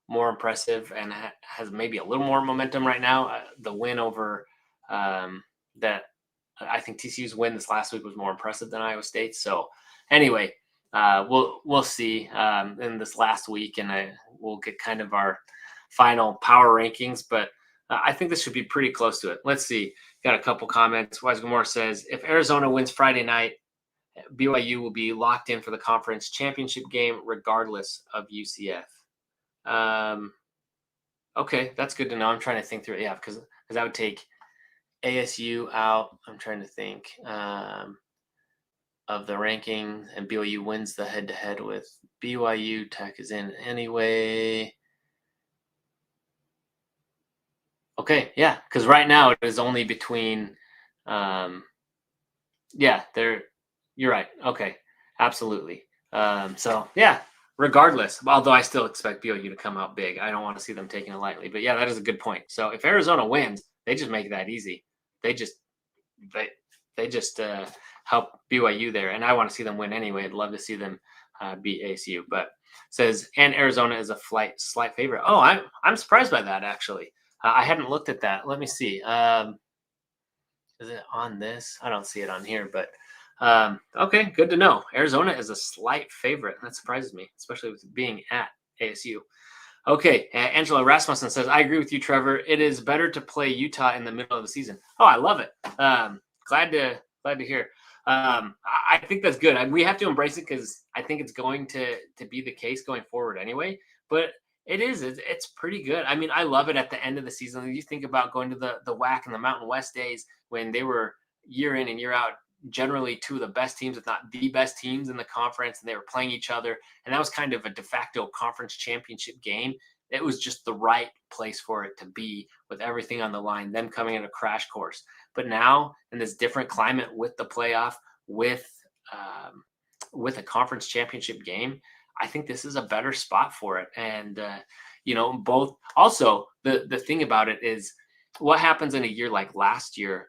more impressive and has maybe a little more momentum right now. The win over that I think TCU's win this last week was more impressive than Iowa State. So anyway, we'll see in this last week, and we'll get kind of our final power rankings. But I think this should be pretty close to it. Let's see. Got a couple comments. Wise Gamora says, if Arizona wins Friday night, BYU will be locked in for the conference championship game regardless of UCF. Okay, that's good to know. I'm trying to think through it. Yeah, because that would take ASU out. I'm trying to think of the ranking, and BYU wins the head-to-head with BYU. Tech is in anyway. Okay, yeah, because right now it is only between you're right. Okay, absolutely. So yeah, regardless, although I still expect BYU to come out big. I don't want to see them taking it lightly. But yeah, that is a good point. So if Arizona wins, they just make that easy. They just help BYU there, and I want to see them win anyway. I'd love to see them beat ASU. But says, and Arizona is a slight favorite. Oh, I'm surprised by that actually. I hadn't looked at that. Let me see. Is it on this? I don't see it on here, but okay, good to know. Arizona is a slight favorite. That surprises me, especially with being at ASU. Okay, Angela Rasmussen says, I agree with you, Trevor. It is better to play Utah in the middle of the season. Oh, I love it. Glad to hear. I think that's good. We have to embrace it because I think it's going to be the case going forward anyway. But it's pretty good. I mean, I love it at the end of the season. You think about going to the WAC and the Mountain West days when they were year in and year out generally two of the best teams, if not the best teams in the conference, and they were playing each other. And that was kind of a de facto conference championship game. It was just the right place for it to be with everything on the line, them coming in a crash course. But now in this different climate with the playoff, with a conference championship game, I think this is a better spot for it. And, both also the thing about it is what happens in a year like last year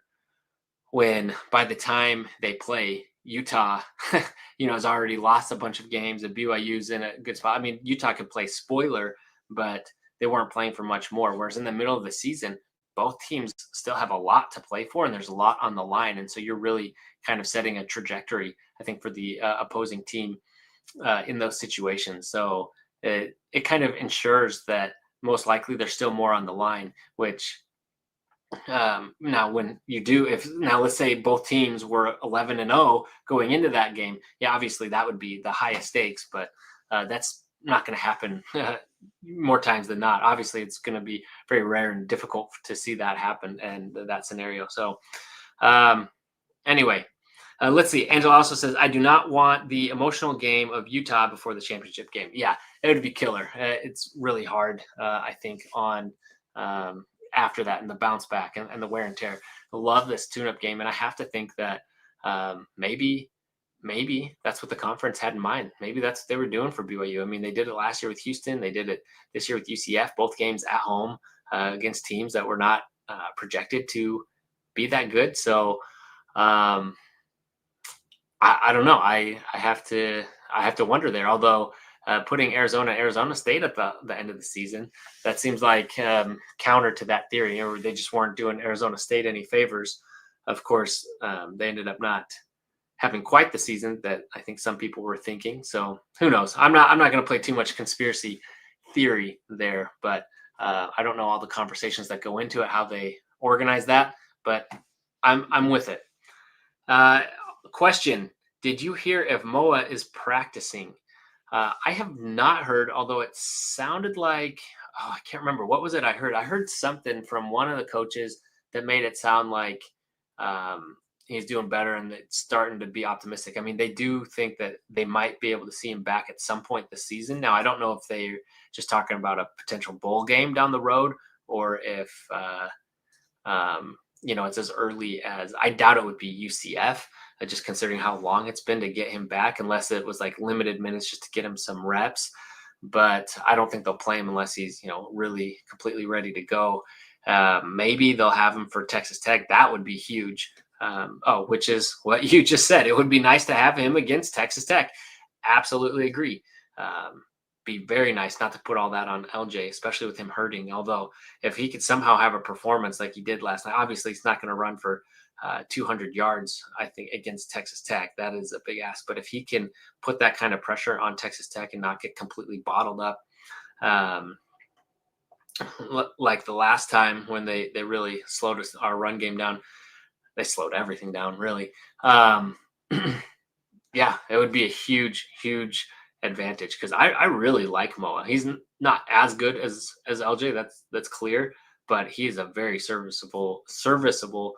when by the time they play Utah, has already lost a bunch of games and BYU's in a good spot. I mean, Utah could play spoiler, but they weren't playing for much more. Whereas in the middle of the season, both teams still have a lot to play for and there's a lot on the line. And so you're really kind of setting a trajectory, I think, for the opposing team in those situations. So it kind of ensures that most likely there's still more on the line, which now when you do, let's say both teams were 11-0 going into that game, yeah, obviously that would be the highest stakes, but that's not going to happen more times than not. Obviously it's going to be very rare and difficult to see that happen and that scenario. So anyway, let's see. Angela also says, I do not want the emotional game of Utah before the championship game. Yeah, it would be killer. It's really hard, I think, on after that and the bounce back and the wear and tear. I love this tune-up game, and I have to think that maybe that's what the conference had in mind. Maybe that's what they were doing for BYU. I mean, they did it last year with Houston. They did it this year with UCF, both games at home against teams that were not projected to be that good. So I don't know. I have to wonder there. Although putting Arizona State at the end of the season, that seems like counter to that theory. Or they just weren't doing Arizona State any favors. Of course, they ended up not having quite the season that I think some people were thinking. So who knows? I'm not going to play too much conspiracy theory there, but I don't know all the conversations that go into it, how they organize that, but I'm with it. Question: did you hear if Moa is practicing? I have not heard, although it sounded like, I can't remember. What was it I heard? I heard something from one of the coaches that made it sound like he's doing better and it's starting to be optimistic. I mean, they do think that they might be able to see him back at some point this season. Now, I don't know if they're just talking about a potential bowl game down the road or if, it's as early as, I doubt it would be UCF, just considering how long it's been to get him back, unless it was like limited minutes just to get him some reps. But I don't think they'll play him unless he's, really completely ready to go. Maybe they'll have him for Texas Tech. That would be huge. Which is what you just said. It would be nice to have him against Texas Tech. Absolutely agree. be very nice not to put all that on LJ, especially with him hurting. Although if he could somehow have a performance like he did last night, obviously he's not going to run for 200 yards, I think, against Texas Tech. That is a big ask. But if he can put that kind of pressure on Texas Tech and not get completely bottled up, like the last time when they really slowed our run game down, they slowed everything down, really. Yeah, it would be a huge, huge advantage because I really like Moa. He's not as good as LJ. That's clear, but he is a very serviceable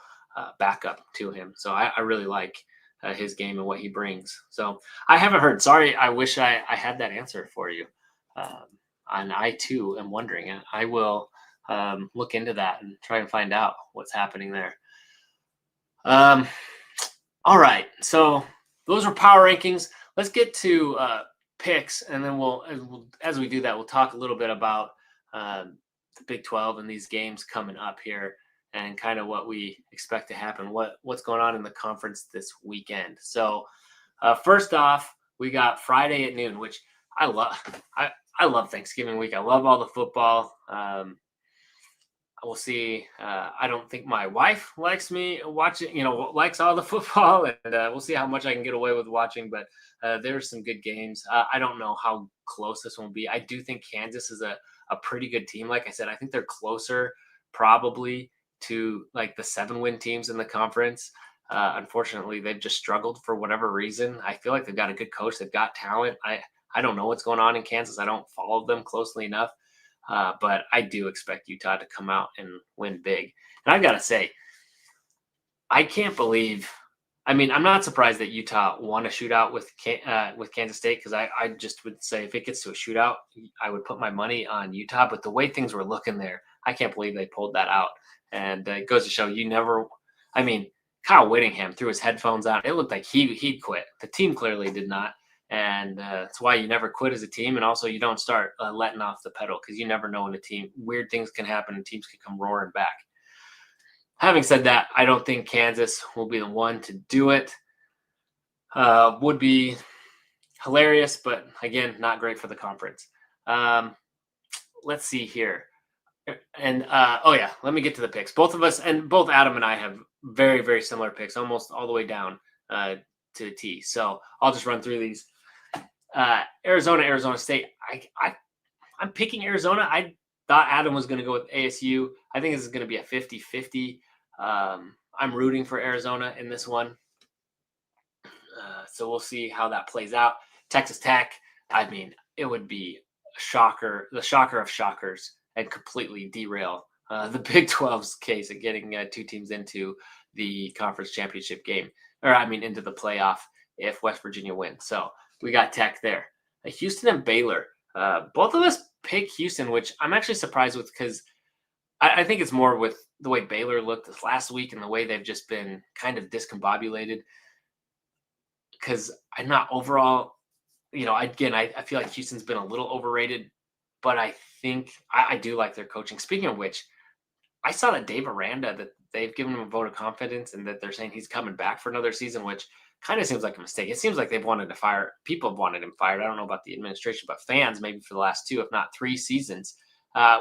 backup to him. So I really like his game and what he brings. So I haven't heard. Sorry, I wish I had that answer for you. And I too am wondering. I will look into that and try and find out what's happening there. All right, so those are power rankings. Let's get to picks, and then as we do that, we'll talk a little bit about the Big 12 and these games coming up here, and kind of what we expect to happen, what's going on in the conference this weekend. So first off, we got Friday at noon, which I love. I love Thanksgiving week. I love all the football. We'll see. I don't think my wife likes me watching, likes all the football, and we'll see how much I can get away with watching. But there's some good games. I don't know how close this will be. I do think Kansas is a pretty good team. Like I said, I think they're closer probably to like the 7-win teams in the conference. Unfortunately, they've just struggled for whatever reason. I feel like they've got a good coach. They've got talent. I don't know what's going on in Kansas. I don't follow them closely enough. But I do expect Utah to come out and win big. And I've got to say, I can't believe. I mean, I'm not surprised that Utah won a shootout with Kansas State, because I just would say if it gets to a shootout, I would put my money on Utah. But the way things were looking there, I can't believe they pulled that out. And it goes to show you never. I mean, Kyle Whittingham threw his headphones on. It looked like he'd quit. The team clearly did not. And that's why you never quit as a team. And also you don't start letting off the pedal, because you never know in a team. Weird things can happen and teams can come roaring back. Having said that, I don't think Kansas will be the one to do it. Would be hilarious, but again, not great for the conference. Let's see here. And let me get to the picks. Both of us, and both Adam and I, have very, very similar picks, almost all the way down to the T. So I'll just run through these. Arizona State. I'm picking Arizona. I thought Adam was going to go with ASU. I think this is going to be a 50-50. I'm rooting for Arizona in this one. So we'll see how that plays out. Texas Tech, I mean, it would be a shocker, the shocker of shockers, and completely derail the Big 12's case of getting two teams into the conference championship game, into the playoff if West Virginia wins. So we got Tech there. Houston and Baylor. Both of us pick Houston, which I'm actually surprised with, because I think it's more with the way Baylor looked this last week and the way they've just been kind of discombobulated. Because I'm not overall, I feel like Houston's been a little overrated, but I think I do like their coaching. Speaking of which, I saw that Dave Aranda, that they've given him a vote of confidence and that they're saying he's coming back for another season, which kind of seems like a mistake. It seems like they've wanted to fire. People have wanted him fired. I don't know about the administration, but fans maybe for the last 2, if not 3 seasons,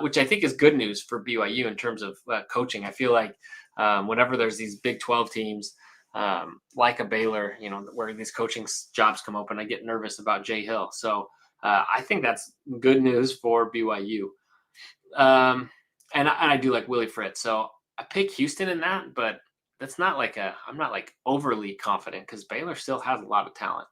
which I think is good news for BYU in terms of coaching. I feel like whenever there's these Big 12 teams like a Baylor, where these coaching jobs come open, I get nervous about Jay Hill. So I think that's good news for BYU. And I do like Willie Fritz. So I pick Houston in that, but that's not I'm not overly confident, because Baylor still has a lot of talent.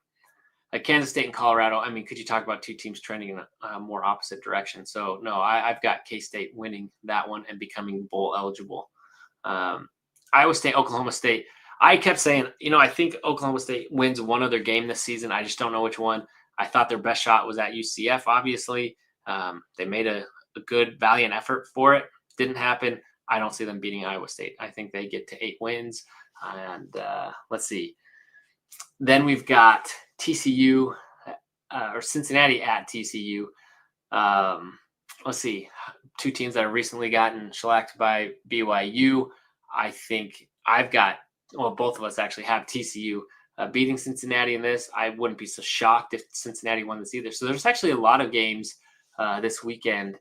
Like Kansas State and Colorado, I mean, could you talk about two teams trending in a more opposite direction? So no, I've got K-State winning that one and becoming bowl eligible. Iowa State, Oklahoma State. I kept saying, I think Oklahoma State wins one other game this season. I just don't know which one. I thought their best shot was at UCF, obviously. They made a good, valiant effort for it. Didn't happen. I don't see them beating Iowa State. I think they get to 8 wins. And let's see. Then we've got TCU or Cincinnati at TCU. Let's see. 2 teams that have recently gotten shellacked by BYU. I think both of us actually have TCU beating Cincinnati in this. I wouldn't be so shocked if Cincinnati won this either. So there's actually a lot of games this weekend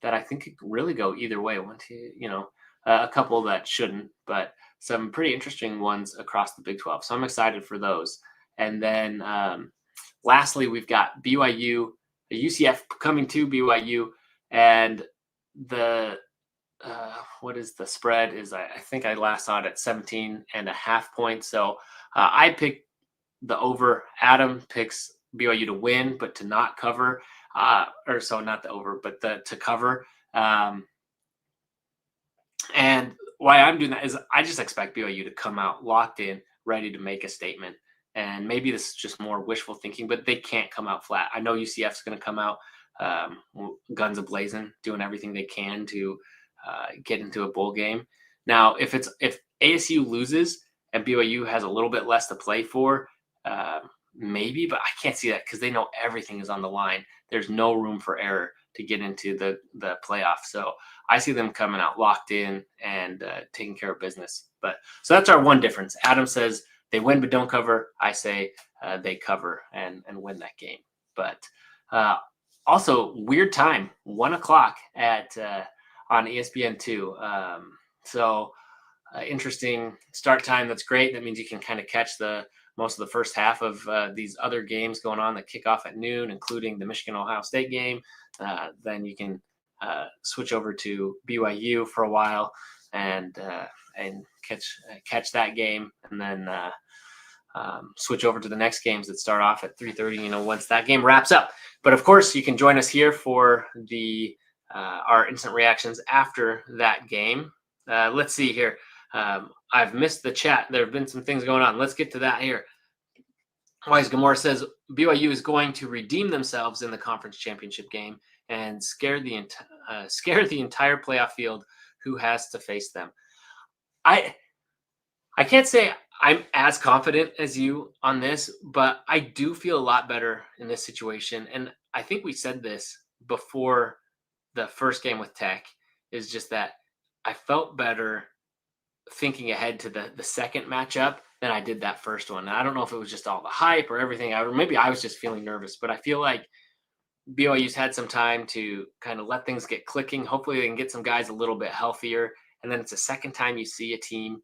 that I think could really go either way. A couple that shouldn't, but some pretty interesting ones across the Big 12. So I'm excited for those. And then lastly, we've got BYU, the UCF coming to BYU, and the what is the spread? Is I think I last saw it at 17.5 points. So I picked the over. Adam picks BYU to win, but to not cover. Or so not the over, but to cover. And why I'm doing that is I just expect BYU to come out locked in, ready to make a statement. And maybe this is just more wishful thinking, but they can't come out flat. I know UCF's going to come out guns a-blazing, doing everything they can to get into a bowl game. Now, if ASU loses and BYU has a little bit less to play for, maybe, but I can't see that because they know everything is on the line. There's no room for error to get into the playoff. So I see them coming out locked in and taking care of business. So that's our one difference. Adam says they win but don't cover. I say they cover and win that game. But also weird time, 1:00 on ESPN2. Interesting start time. That's great. That means you can kind of catch most of the first half of these other games going on that kick off at noon, including the Michigan-Ohio State game. Then you can switch over to BYU for a while and catch that game, and then switch over to the next games that start off at 3:30. Once that game wraps up. But of course, you can join us here for our instant reactions after that game. Let's see here. I've missed the chat. There have been some things going on. Let's get to that here. Wise Gamora says BYU is going to redeem themselves in the conference championship game and scare the entire playoff field who has to face them. I can't say I'm as confident as you on this, but I do feel a lot better in this situation. And I think we said this before the first game with Tech, is just that I felt better thinking ahead to the second matchup than I did that first one. And I don't know if it was just all the hype or everything, or maybe I was just feeling nervous, but I feel like BYU's had some time to kind of let things get clicking. Hopefully they can get some guys a little bit healthier. And then it's the second time you see a team,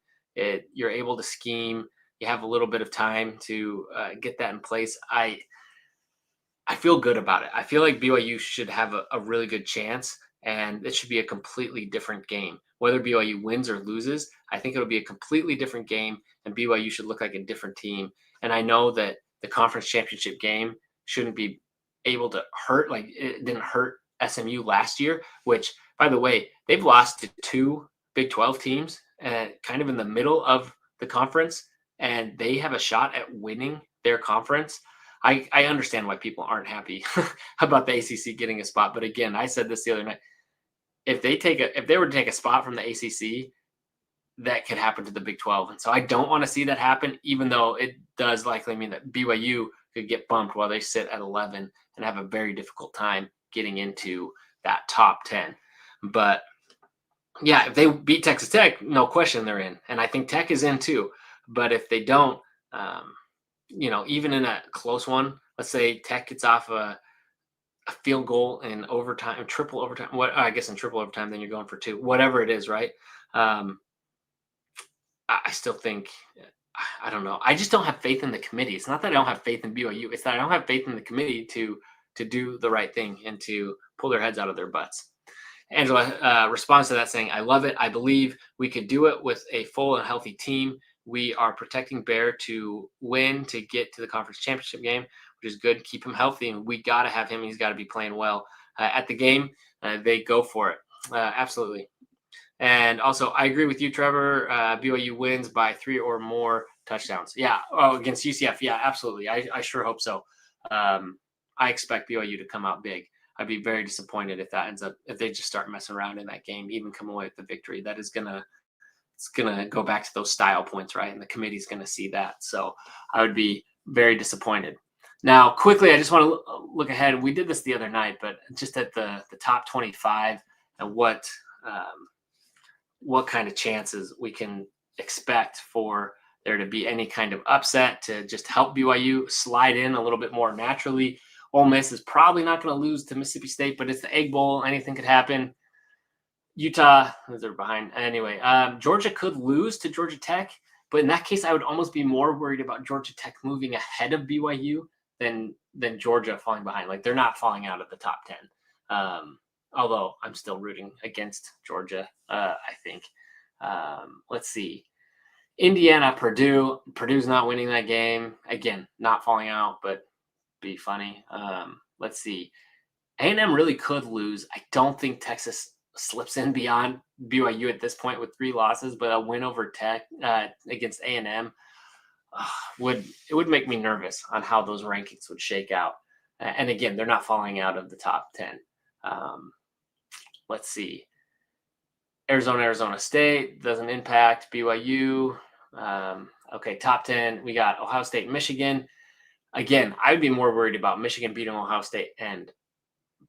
you're able to scheme. You have a little bit of time to get that in place. I feel good about it. I feel like BYU should have a really good chance, and it should be a completely different game. Whether BYU wins or loses, I think it'll be a completely different game, and BYU should look like a different team. And I know that the conference championship game shouldn't be able to hurt, like it didn't hurt SMU last year, which, by the way, they've lost to 2 Big 12 teams kind of in the middle of the conference, and they have a shot at winning their conference. I understand why people aren't happy about the ACC getting a spot. But again, I said this the other night. If they were to take a spot from the ACC, that could happen to the Big 12. And so I don't want to see that happen, even though it does likely mean that BYU could get bumped while they sit at 11 and have a very difficult time getting into that top 10. But yeah, if they beat Texas Tech, no question they're in. And I think Tech is in too. But if they don't, even in a close one, let's say Tech gets off a field goal in overtime, triple overtime. I guess in triple overtime, then you're going for 2, whatever it is, right? I still think, I don't know. I just don't have faith in the committee. It's not that I don't have faith in BYU. It's that I don't have faith in the committee to do the right thing and to pull their heads out of their butts. Angela responds to that saying, I love it. I believe we could do it with a full and healthy team. We are protecting Bear to win, to get to the conference championship game, which is good. Keep him healthy, and we got to have him. He's got to be playing well at the game. They go for it. Absolutely. And also, I agree with you, Trevor. BYU wins by 3 or more touchdowns. Yeah. Oh, against UCF. Yeah, absolutely. I sure hope so. I expect BYU to come out big. I'd be very disappointed if they just start messing around in that game, even come away with the victory. That is it's gonna go back to those style points, right? And the committee's gonna see that. So I would be very disappointed. Now, quickly, I just want to look ahead. We did this the other night, but just at the top 25 and what kind of chances we can expect for there to be any kind of upset to just help BYU slide in a little bit more naturally. Ole Miss is probably not going to lose to Mississippi State, but it's the Egg Bowl. Anything could happen. Utah, they're behind. Anyway, Georgia could lose to Georgia Tech, but in that case, I would almost be more worried about Georgia Tech moving ahead of BYU than Georgia falling behind. Like, they're not falling out of the top 10. Although I'm still rooting against Georgia, I think. Let's see. Indiana, Purdue. Purdue's not winning that game. Again, not falling out, but be funny. Let's see. A&M really could lose. I don't think Texas slips in beyond BYU at this point with 3 losses, but a win over Tech against A&M would make me nervous on how those rankings would shake out. And again, they're not falling out of the top 10. Let's see. Arizona State doesn't impact BYU. Okay, top 10. We got Ohio State, Michigan. Again, I would be more worried about Michigan beating Ohio State and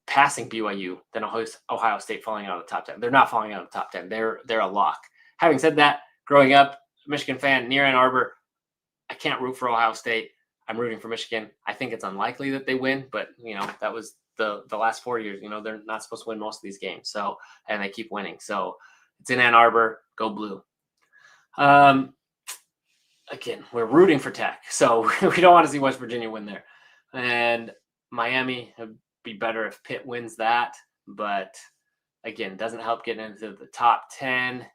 passing BYU than Ohio State falling out of the top 10. They're not falling out of the top 10. They're a lock. Having said that, growing up, Michigan fan near Ann Arbor, I can't root for Ohio State. I'm rooting for Michigan. I think it's unlikely that they win, but that was the last 4 years. They're not supposed to win most of these games. So, and they keep winning. So it's in Ann Arbor. Go blue. Again, we're rooting for Tech, so we don't want to see West Virginia win there. And Miami, it'd be better if Pitt wins that, but again, doesn't help get into the top 10.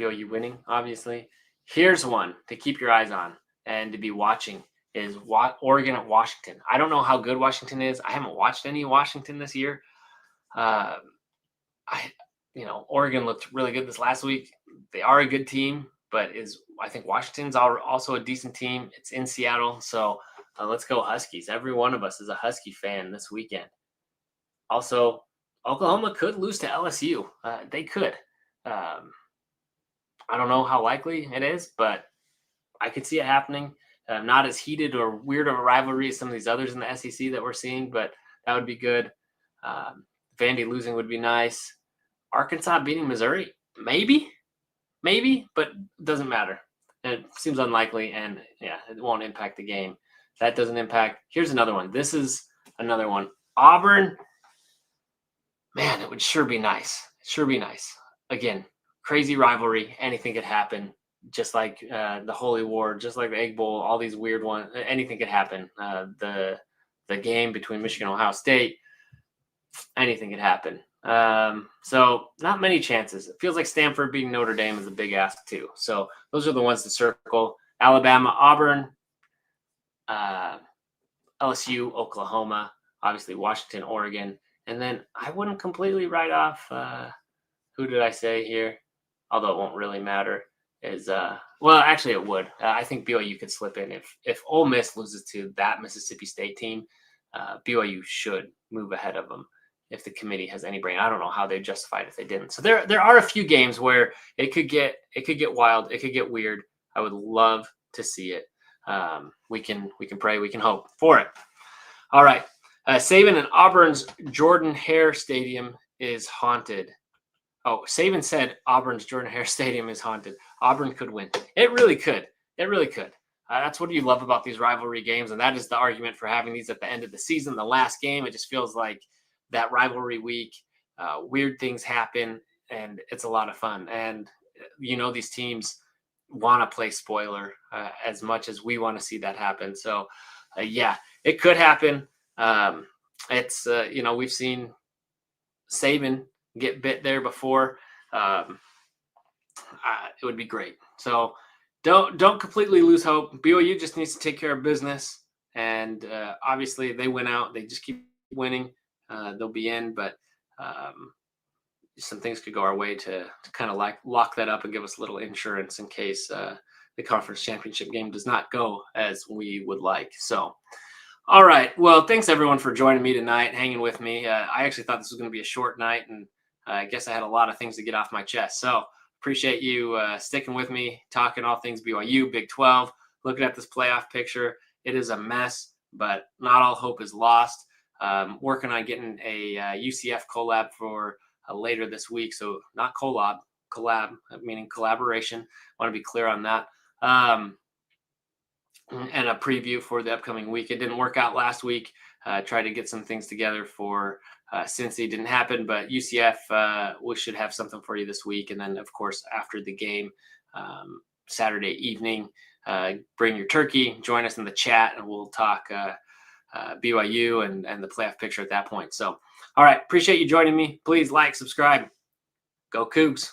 BYU winning, obviously. Here's one to keep your eyes on and to be watching is Oregon at Washington. I don't know how good Washington is. I haven't watched any Washington this year. Oregon looked really good this last week. They are a good team, but I think Washington's also a decent team. It's in Seattle, so let's go Huskies. Every one of us is a Husky fan this weekend. Also, Oklahoma could lose to LSU. They could. I don't know how likely it is, but I could see it happening. Not as heated or weird of a rivalry as some of these others in the SEC that we're seeing, but that would be good. Vandy losing would be nice. Arkansas beating Missouri, maybe, but it doesn't matter. It seems unlikely, and it won't impact the game. That doesn't impact. Here's another one. This is another one. Auburn, man, it would sure be nice. Again, crazy rivalry. Anything could happen. Just like the Holy War, just like the Egg Bowl, all these weird ones. Anything could happen. The game between Michigan and Ohio State, anything could happen. So not many chances. It feels like Stanford beating Notre Dame is a big ask too. So those are the ones to circle. Alabama, Auburn, LSU, Oklahoma, obviously Washington, Oregon. And then I wouldn't completely write off, who did I say here? Although it won't really matter. Actually it would. I think BYU could slip in. If Ole Miss loses to that Mississippi State team, BYU should move ahead of them if the committee has any brain. I don't know how they justify it if they didn't. So there are a few games where it could get wild, it could get weird. I would love to see it. We can pray, we can hope for it. All right. Saban and Auburn's Jordan-Hare Stadium is haunted. Oh, Saban said Auburn's Jordan-Hare Stadium is haunted. Auburn could win. It really could. That's what you love about these rivalry games, and that is the argument for having these at the end of the season, the last game. It just feels like that rivalry week, weird things happen, and it's a lot of fun. And, these teams want to play spoiler as much as we want to see that happen. So, it could happen. We've seen Saban get bit there before. It would be great. So don't completely lose hope. BYU just needs to take care of business. And obviously they win out. They just keep winning. They'll be in, but some things could go our way to kind of lock that up and give us a little insurance in case the conference championship game does not go as we would like. So, all right. Well, thanks everyone for joining me tonight, hanging with me. I actually thought this was going to be a short night, and I guess I had a lot of things to get off my chest. So appreciate you sticking with me, talking all things BYU, Big 12, looking at this playoff picture. It is a mess, but not all hope is lost. Working on getting a UCF collab for later this week. So not collab, meaning collaboration. Want to be clear on that. and a preview for the upcoming week. It didn't work out last week. Tried to get some things together for Cincy. Didn't happen, but UCF, we should have something for you this week. And then, of course, after the game, Saturday evening, bring your turkey, join us in the chat, and we'll talk BYU and the playoff picture at that point. So, all right, appreciate you joining me. Please like, subscribe. Go Cougs.